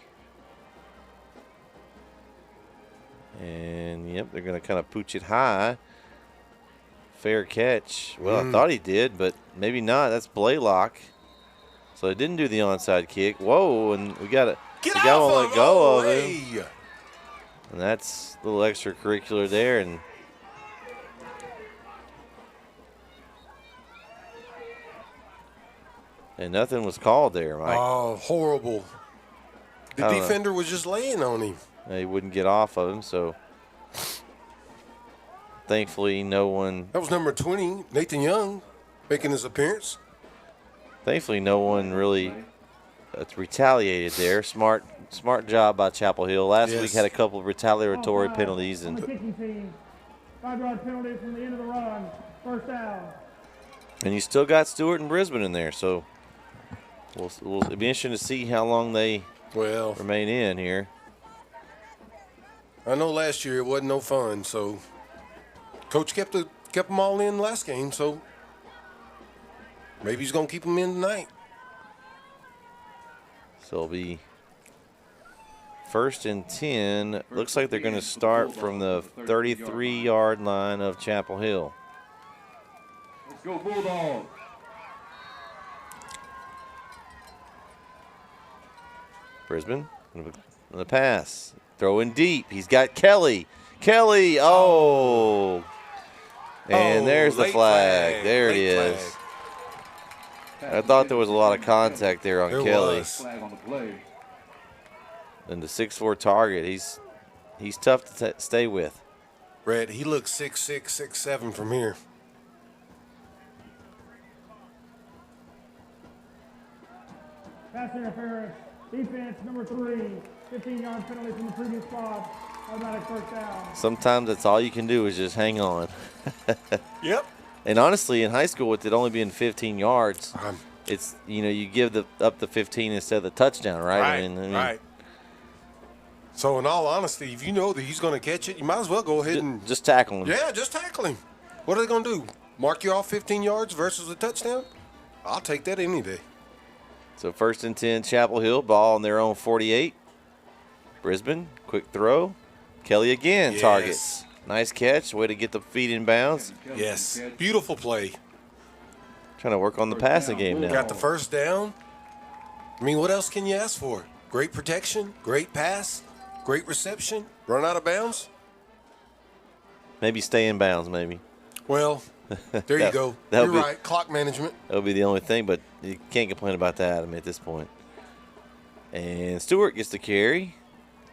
And, yep, they're going to kind of pooch it high. Fair catch. Well, I thought he did, but maybe not. That's Blaylock. So they didn't do the onside kick. Whoa, and we got to let go of him. And that's a little extracurricular there. And nothing was called there, Mike. Oh, horrible. The defender was just laying on him. He wouldn't get off of him, so thankfully no one. That was number 20, Nathan Young, making his appearance. Thankfully no one really retaliated there. Smart job by Chapel Hill. Last week had a couple of retaliatory penalties. On the kicking team, 5-yard penalty from the end of the run, first down. And you still got Stewart and Brisbane in there, so it'll be interesting to see how long they remain in here. I know last year it wasn't no fun, so Coach kept them all in last game, so maybe he's going to keep them in tonight. So it'll be 1st and 10. Looks like they're going to start from the 33-yard line of Chapel Hill. Let's go Bulldog. Brisbane on the pass. Throwing deep. He's got Kelly. Oh. And there's the flag. There it is. I thought there was a lot of contact there on Kelly. Flag on the play. And the 6'4" target, he's tough to stay with. Brett, he looks 6'6", 6'7" from here. Pass interference. Defense number 3. 15-yard penalty from the previous spot. Automatic first down. Sometimes that's all you can do is just hang on. Yep. And honestly, in high school, with it only being 15 yards, it's you give up the 15 instead of the touchdown, right? Right. Right. So in all honesty, if you know that he's going to catch it, you might as well go ahead and just tackle him. Yeah, just tackle him. What are they going to do? Mark you off 15 yards versus a touchdown? I'll take that any day. So 1st and 10, Chapel Hill, ball on their own 48. Brisbane, quick throw. Kelly again targets. Nice catch. Way to get the feet in bounds. Yes. Beautiful play. Trying to work on the passing game now. Got the first down. I mean, what else can you ask for? Great protection, great pass, great reception, run out of bounds. Maybe stay in bounds, maybe. Well, there you go. You're right. Clock management. That'll be the only thing, but you can't complain about that, at this point. And Stewart gets the carry.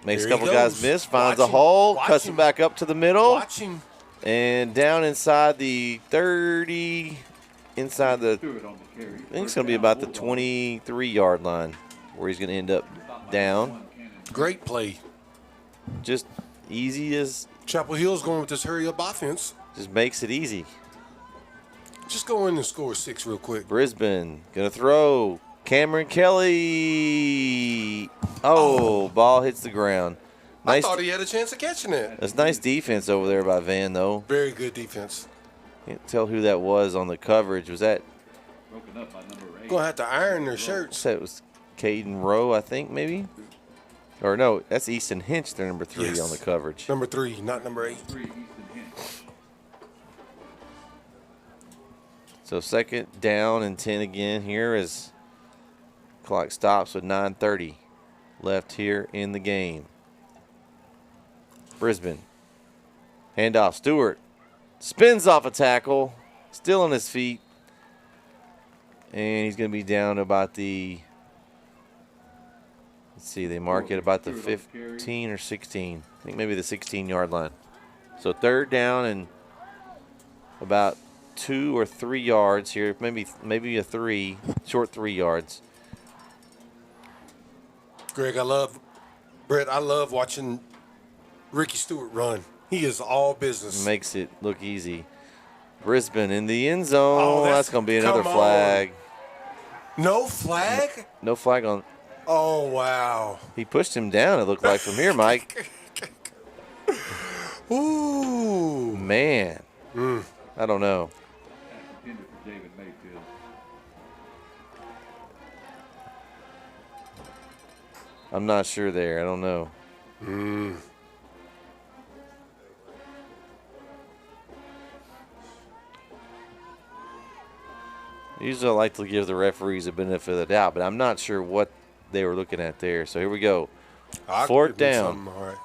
Makes a couple guys miss, finds a hole, cuts him back up to the middle. Watch him. And down inside the 30, inside the, I think it's going to be about the 23-yard line where he's going to end up down. Great play. Just easy as. Chapel Hill's going with this hurry-up offense. Just makes it easy. Just go in and score 6 real quick. Brisbane going to throw. Cameron Kelly. Ball hits the ground. Nice. I thought he had a chance of catching it. That's nice defense over there by Van, though. Very good defense. Can't tell who that was on the coverage. Was that? Broken up by number 8. Going to have to iron their shirts. That was Caden Rowe, I think, maybe. Or no, that's Easton Hinch, their number 3 on the coverage. Number 3, not number 8. So 2nd down and 10 again here as clock stops with 9:30 left here in the game. Brisbane. Handoff. Stewart spins off a tackle. Still on his feet. And he's going to be down to about the, let's see, they mark it about the 15 or 16. I think maybe the 16-yard line. So 3rd down and about 2 or 3 yards here, maybe a 3, short 3 yards. Greg, Bret, I love watching Ricky Stewart run. He is all business. Makes it look easy. Brisbane in the end zone. Oh, that's going to be another flag. No flag? No flag on. Oh, wow. He pushed him down, it looked like, from here, Mike. Ooh. Man. I don't know. I'm not sure there. I don't know. Usually I like to give the referees a benefit of the doubt, but I'm not sure what they were looking at there. So here we go. Fourth down. All right.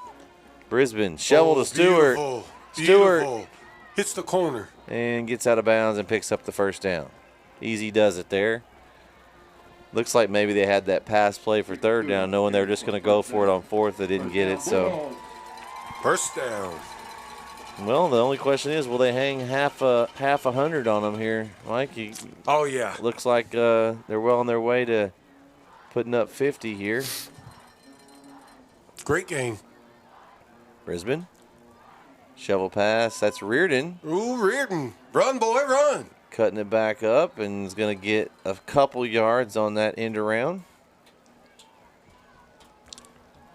Brisbane. Shovel to Stewart. Beautiful. Stewart. Hits the corner. And gets out of bounds and picks up the first down. Easy does it there. Looks like maybe they had that pass play for third down, knowing they were just going to go for it on fourth. They didn't get it, so. First down. Well, the only question is, will they hang half a 100 on them here, Mike? Oh, yeah. Looks like they're well on their way to putting up 50 here. Great game. Brisbane. Shovel pass. That's Reardon. Ooh, Reardon. Run, boy, run. Cutting it back up and is going to get a couple yards on that end around.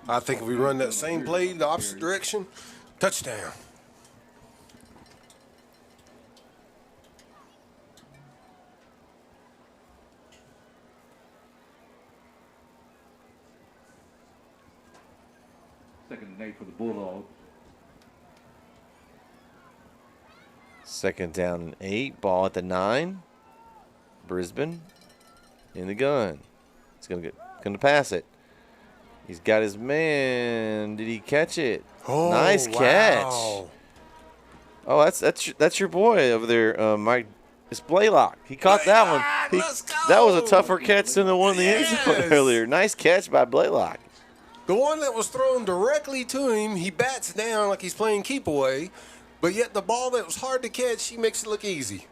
I think if we run that same play the opposite direction, touchdown. Second and 8 for the Bulldogs. Second down and 8. Ball at the 9. Brisbane in the gun. He's going to pass it. He's got his man. Did he catch it? Oh, nice catch. Wow. Oh, that's your boy over there, Mike. It's Blaylock. He caught that one. That was a tougher catch than the one in the end zone earlier. Nice catch by Blaylock. The one that was thrown directly to him, he bats down like he's playing keep away, but yet the ball that was hard to catch, he makes it look easy.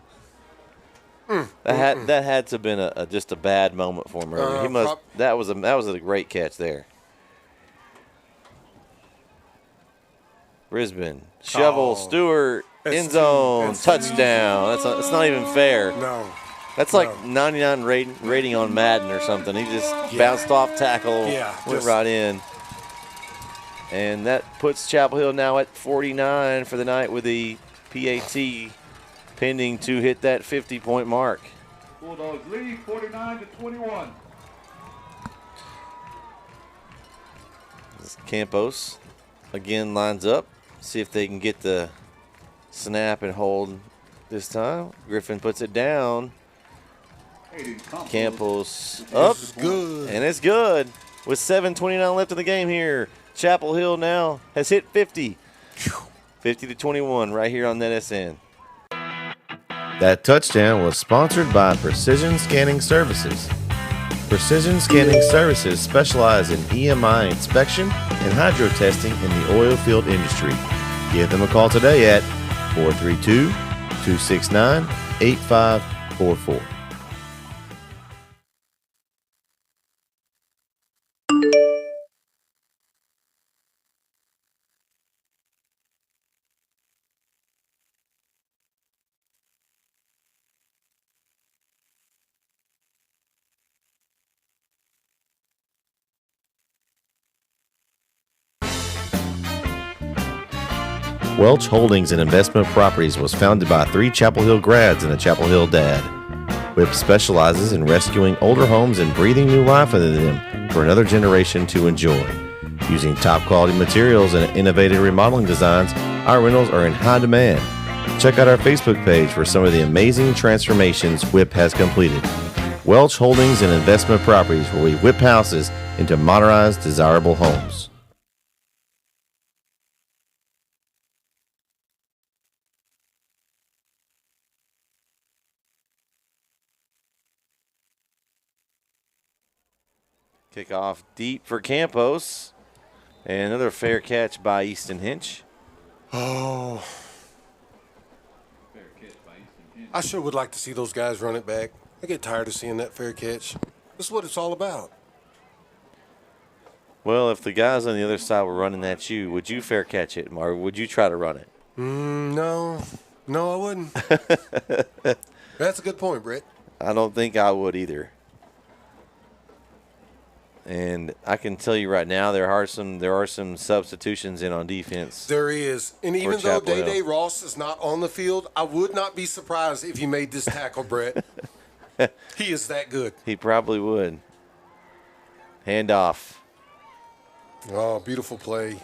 That had to have been just a bad moment for him earlier. That was a great catch there. Brisbane shovel Stewart end zone touchdown. That's not even fair. No. That's like 99 rating on Madden or something. He just bounced off tackle, went right in. And that puts Chapel Hill now at 49 for the night with the PAT pending to hit that 50-point mark. Bulldogs lead 49-21. Campos again lines up. See if they can get the snap and hold this time. Griffin puts it down. Campos up, and it's good. With 7:29 left in the game here, Chapel Hill now has hit 50. 50-21 right here on NetSN. That touchdown was sponsored by Precision Scanning Services. Precision Scanning Services specialize in EMI inspection and hydro testing in the oil field industry. Give them a call today at 432-269-8544. Welch Holdings and Investment Properties was founded by 3 Chapel Hill grads and a Chapel Hill dad. WIP specializes in rescuing older homes and breathing new life into them for another generation to enjoy. Using top quality materials and innovative remodeling designs, our rentals are in high demand. Check out our Facebook page for some of the amazing transformations WIP has completed. Welch Holdings and Investment Properties, where we whip houses into modernized, desirable homes. Kickoff deep for Campos. And another fair catch by Easton Hinch. Oh. Fair catch I sure would like to see those guys run it back. I get tired of seeing that fair catch. That's what it's all about. Well, if the guys on the other side were running at you, would you fair catch it, or would you try to run it? No, I wouldn't. That's a good point, Bret. I don't think I would either. And I can tell you right now, there are some substitutions in on defense. There is. And even though Day Ross is not on the field, I would not be surprised if he made this tackle, Bret. He is that good. He probably would. Hand off. Oh, beautiful play.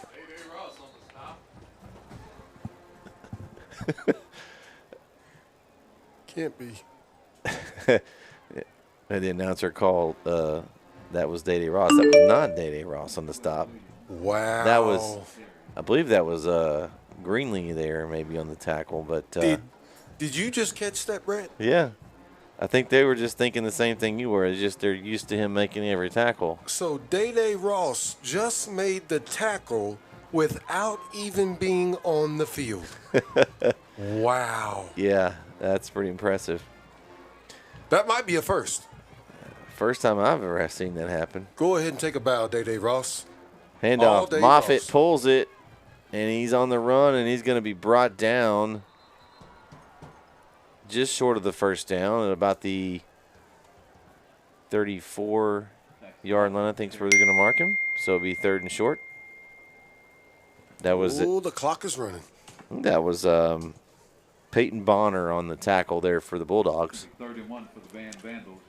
Can't be. And the announcer called that was Day Ross. That was not Day Ross on the stop. Wow. That was, I believe that was Greenlee there maybe on the tackle. But did you just catch that, Bret? Yeah. I think they were just thinking the same thing you were. It's just they're used to him making every tackle. So Day Ross just made the tackle without even being on the field. Wow. Yeah, that's pretty impressive. That might be a first. First time I've ever seen that happen. Go ahead and take a bow, Day Ross. Handoff. Moffitt pulls it, and he's on the run, and he's going to be brought down just short of the first down at about the 34-yard line, I think is where they're going to mark him. So it'll be 3rd and short. That was it. Oh, the clock is running. That was Peyton Bonner on the tackle there for the Bulldogs. 3rd and 1 for the Vandals.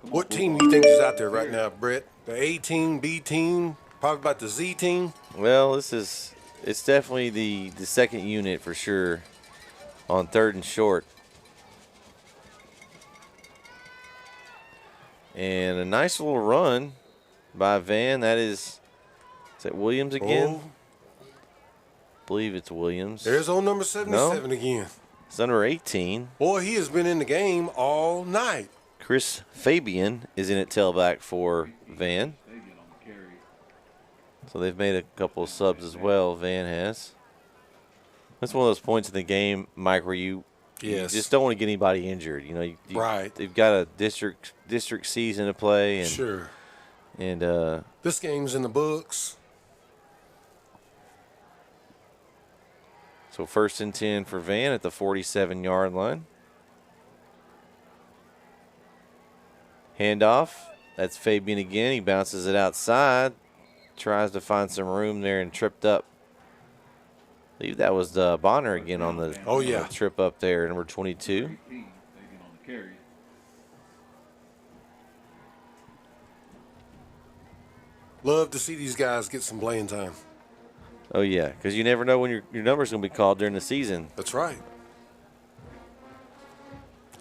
What team do you think is out there right now, Bret? The A team, B team, probably about the Z team? Well, it's definitely the second unit for sure on 3rd and short. And a nice little run by Van. Is that Williams again? I believe it's Williams. There's old number 77 again. It's number 18. Boy, he has been in the game all night. Chris Fabian is in at tailback for Van. So they've made a couple of subs as well, Van has. That's one of those points in the game, Mike, where you just don't want to get anybody injured. You know, right. They've got a district season to play. And, sure. And this game's in the books. So 1st and 10 for Van at the 47-yard line. Handoff. That's Fabian again. He bounces it outside. Tries to find some room there and tripped up. I believe that was Bonner again on the, on the trip up there, number 22. Love to see these guys get some playing time. Oh, yeah, because you never know when your number's going to be called during the season. That's right.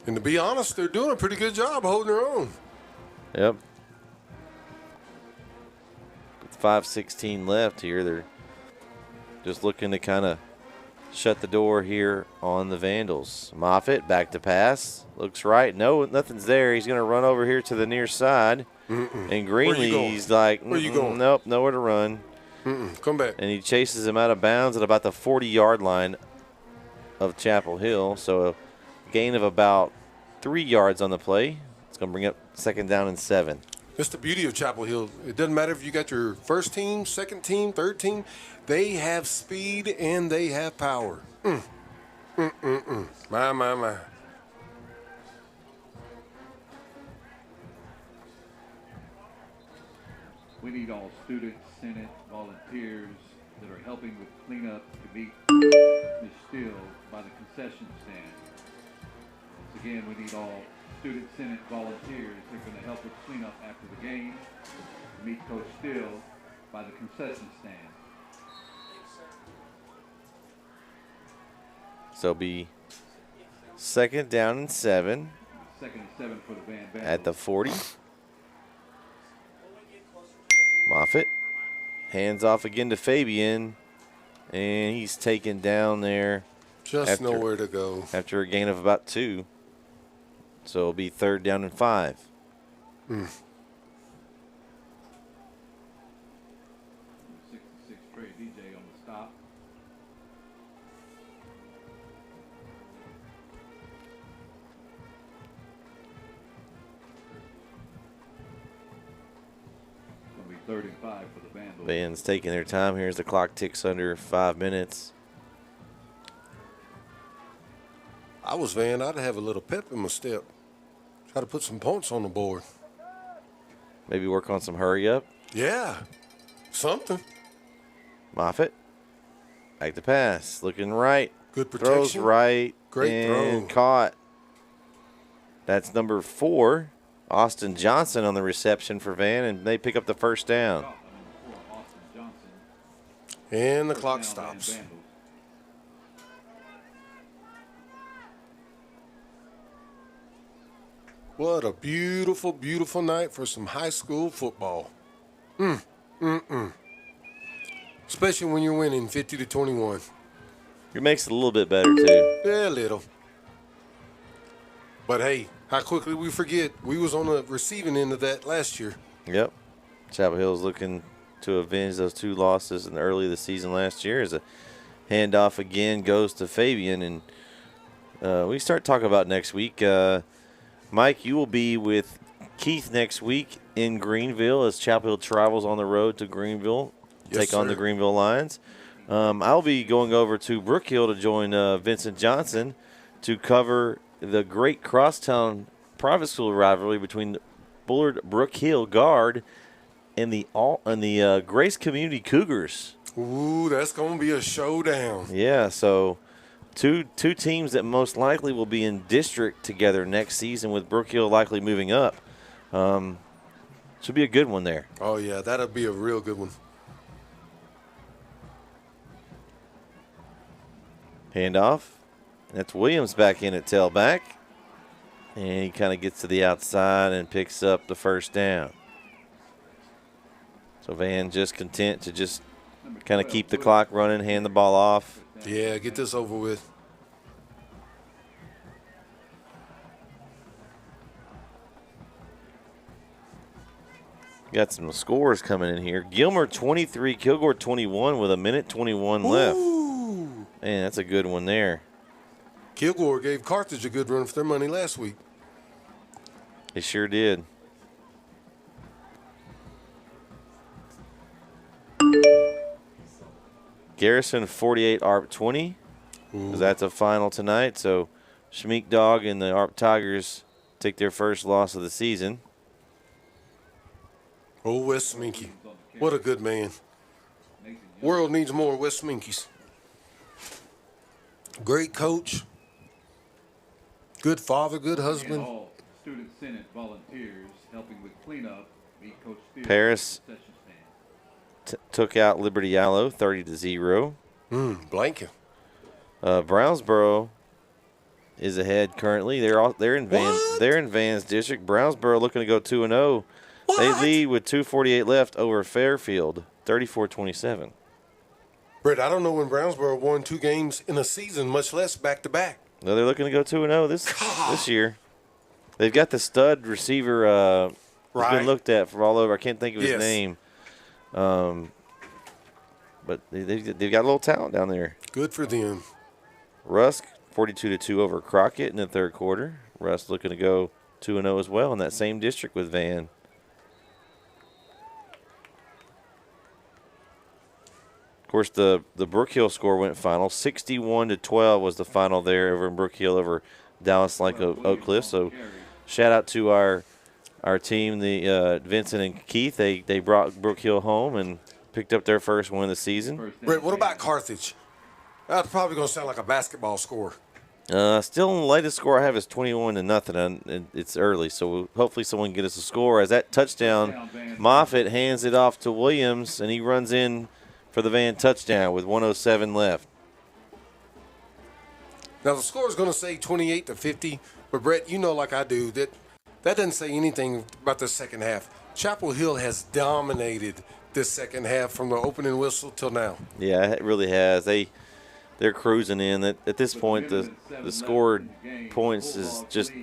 And to be honest, they're doing a pretty good job holding their own. Yep. With 5:16 left here, they're just looking to kind of shut the door here on the Vandals. Moffitt back to pass. Looks right. No, nothing's there. He's going to run over here to the near side. And Greenlee's like, where you going? Nope, nowhere to run. Come back. And he chases him out of bounds at about the 40-yard line of Chapel Hill. So a gain of about 3 yards on the play. It's going to bring up 2nd down and 7. That's the beauty of Chapel Hill. It doesn't matter if you got your first team, second team, third team. They have speed and they have power. My. We need all students, Senate, volunteers that are helping with cleanup to meet Ms. Steele by the concession stand. Once again, we need all student, Senate, volunteers that are going to help with cleanup after the game to meet Coach Steele by the concession stand. So it'll be 2nd down and 7. 2nd and 7 for the Vandals. At the 40. Moffitt hands off again to Fabian, and he's taken down there. Just nowhere to go. After a gain of about 2. So it'll be 3rd down and 5. 66 Trey DJ on the stop. 3rd and 5 for the Vandals. Van's taking their time here as the clock ticks under 5 minutes. I was Van. I'd have a little pep in my step. Try to put some points on the board. Maybe work on some hurry up. Yeah, something. Moffitt. Back to pass. Looking right. Good protection. Throws right. Great and throw. Caught. That's number 4, Austin Johnson, on the reception for Van, and they pick up the first down. And the clock stops. What a beautiful, beautiful night for some high school football. Especially when you're winning 50-21. It makes it a little bit better, too. Yeah, a little. But hey, how quickly we forget. We was on the receiving end of that last year. Yep. Chapel Hill's looking to avenge those 2 losses in the early of the season last year. As a handoff again goes to Fabian. And we start talking about next week. Mike, you will be with Keith next week in Greenville as Chapel Hill travels on the road to Greenville, take on the Greenville Lions. I'll be going over to Brook Hill to join Vincent Johnson to cover the great crosstown private school rivalry between Bullard Brook Hill Guard and the Grace Community Cougars. Ooh, that's going to be a showdown. Yeah, so two teams that most likely will be in district together next season, with Brook Hill likely moving up. Should be a good one there. Oh, yeah, that'll be a real good one. Handoff. That's Williams back in at tailback. And he kind of gets to the outside and picks up the first down. So Van just content to just kind of keep the clock running, hand the ball off. Yeah, get this over with. Got some scores coming in here. Gilmer 23, Kilgore 21 with 1:21 left. Man, that's a good one there. Kilgore gave Carthage a good run for their money last week. They sure did. Garrison 48, ARP 20. That's a final tonight. So Schmeek Dog and the ARP Tigers take their first loss of the season. Oh, Wes Sminky. What a good man. World needs more Wes Sminkies. Great coach. Good father, good husband. All Student Senate volunteers helping with cleanup. Meet Coach Steele. Paris took out Liberty Allo 30-0. Blanket. Brownsboro is ahead currently. They're in Van's district. Brownsboro looking to go 2-0. They lead with 2:48 left over Fairfield, 34-27. Bret, I don't know when Brownsboro won 2 games in a season, much less back-to-back. No, they're looking to go 2-0 this year. They've got the stud receiver who's been looked at for all over. I can't think of his name. But they've got a little talent down there. Good for them. Rusk, 42-2 over Crockett in the third quarter. Rusk looking to go 2-0 as well in that same district with Van. Of course, the Brook Hill score went final. 61-12 was the final there over in Brook Hill over Dallas Lake Oak Cliff. So shout out to our team, the Vincent and Keith. They brought Brook Hill home and picked up their first win of the season. Bret, what about Carthage? That's probably going to sound like a basketball score. Still, the latest score I have is 21-0, and it's early. So hopefully someone can get us a score. As that touchdown, Moffitt hands it off to Williams, and he runs in for the Van touchdown with 1:07 left. Now, the score is going to say 28-50, but Bret, you know like I do, that doesn't say anything about the second half. Chapel Hill has dominated this second half from the opening whistle till now. Yeah, it really has. They're cruising in. At this point, the scored points is just –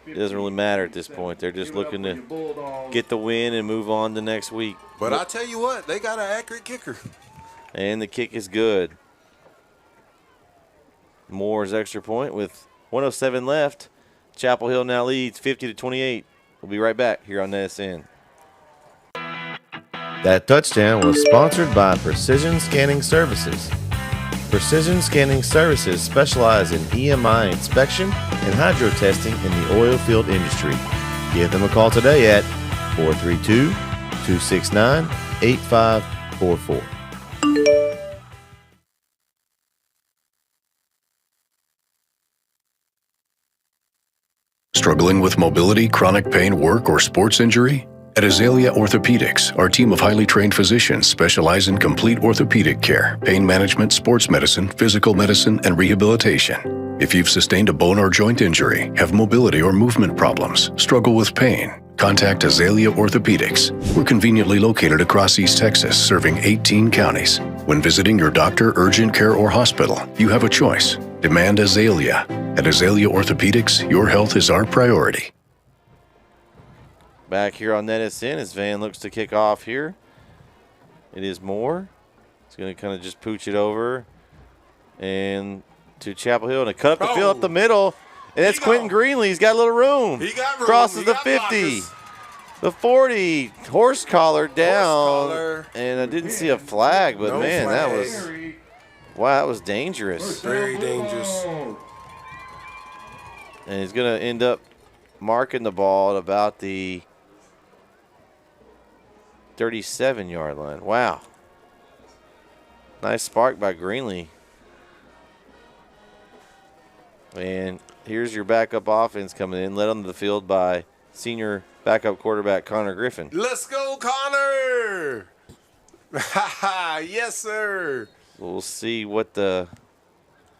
it doesn't really matter at this point. They're just looking to get the win and move on to next week. But I tell you what, they got an accurate kicker. And the kick is good. Moore's extra point with 1:07 left. Chapel Hill now leads 50-28. We'll be right back here on NSN. That touchdown was sponsored by Precision Scanning Services. Precision Scanning Services specialize in EMI inspection and hydro testing in the oil field industry. Give them a call today at 432-269-8544. Struggling with mobility, chronic pain, work, or sports injury? At Azalea Orthopedics, our team of highly trained physicians specialize in complete orthopedic care, pain management, sports medicine, physical medicine, and rehabilitation. If you've sustained a bone or joint injury, have mobility or movement problems, struggle with pain, contact Azalea Orthopedics. We're conveniently located across East Texas, serving 18 counties. When visiting your doctor, urgent care, or hospital, you have a choice. Demand Azalea. At Azalea Orthopedics, your health is our priority. Back here on NSN as Van looks to kick off here. It is Moore. He's going to kind of just pooch it over and to Chapel Hill and a cut up the field up the middle. And it's Quentin Greenlee. He's got a little room. He got room. Crosses the 50. Blockers. The 40. Horse collar down. And I didn't see a flag, but man, that was that was dangerous. Very dangerous. And he's going to end up marking the ball at about the 37-yard line. Wow. Nice spark by Greenlee. And here's your backup offense coming in, led on the field by senior backup quarterback Connor Griffin. Let's go, Connor! Yes, sir. We'll see what the...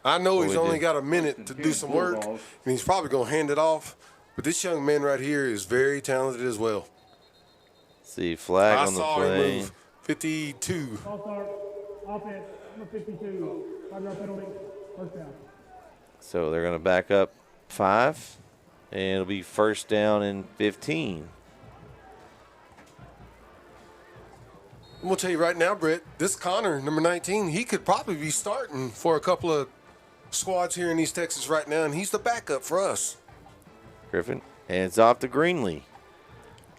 I know he's only got a minute to do some work, and he's probably going to hand it off. But this young man right here is very talented as well. See, flag on the play. play. Him move. 52. Offense, number 52. 5-yard penalty, first down. So they're going to back up 5, and it'll be first down and 15. I'm going to tell you right now, Bret, this Connor, number 19, he could probably be starting for a couple of squads here in East Texas right now, and he's the backup for us. Griffin hands off to Greenlee.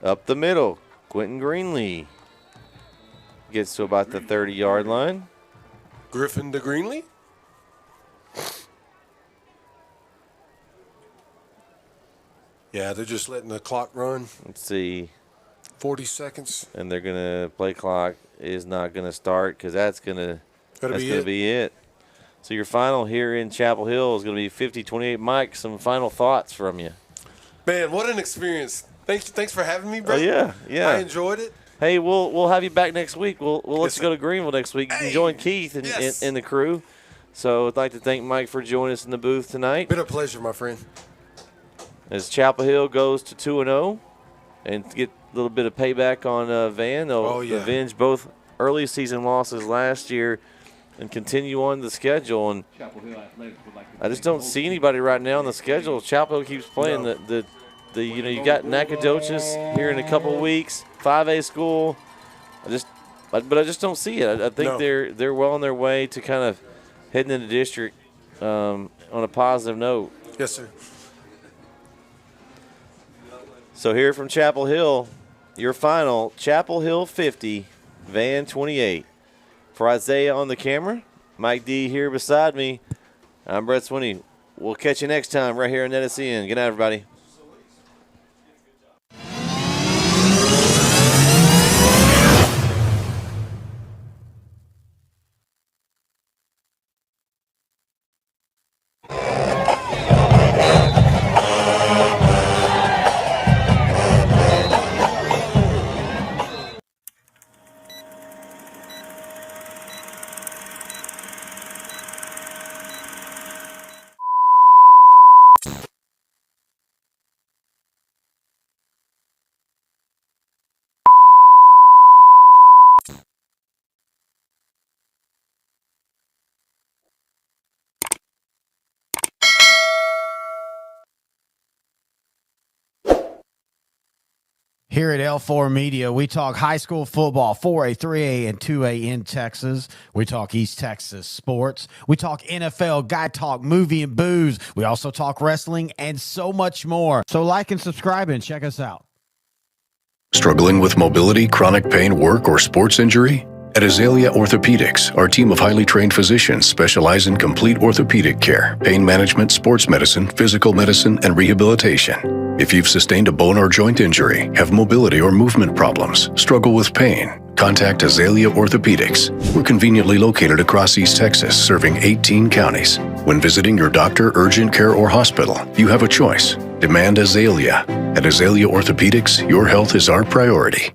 Up the middle, Quentin Greenlee gets to about the 30-yard line. Griffin to Greenlee. Yeah, they're just letting the clock run. Let's see. 40 seconds. And they're going to play clock is not going to start because that's going to be it. So your final here in Chapel Hill is going to be 50-28. Mike, some final thoughts from you. Man, what an experience. Thanks for having me, Bret. Oh, yeah. I enjoyed it. Hey, we'll have you back next week. We'll let you go to Greenville next week. You can join Keith and the crew. So I'd like to thank Mike for joining us in the booth tonight. Been a pleasure, my friend. As Chapel Hill goes to 2-0 and get a little bit of payback on Van. They'll avenge both early season losses last year and continue on the schedule. And I just don't see anybody right now on the schedule. Chapel Hill keeps playing you got Nacogdoches here in a couple of weeks, 5A school. But I just don't see it. I think they're well on their way to kind of heading into district on a positive note. Yes, sir. So here from Chapel Hill, your final, Chapel Hill 50, Van 28. For Isaiah on the camera, Mike D here beside me, I'm Bret Swinney. We'll catch you next time right here on NSN. Good night, everybody. Here at L4 Media, we talk high school football, 4A, 3A, and 2A in Texas. We talk East Texas sports. We talk NFL, guy talk, movie, and booze. We also talk wrestling and so much more. So like and subscribe and check us out. Struggling with mobility, chronic pain, work, or sports injury? At Azalea Orthopedics, our team of highly trained physicians specialize in complete orthopedic care, pain management, sports medicine, physical medicine, and rehabilitation. If you've sustained a bone or joint injury, have mobility or movement problems, struggle with pain, contact Azalea Orthopedics. We're conveniently located across East Texas, serving 18 counties. When visiting your doctor, urgent care, or hospital, you have a choice. Demand Azalea. At Azalea Orthopedics, your health is our priority.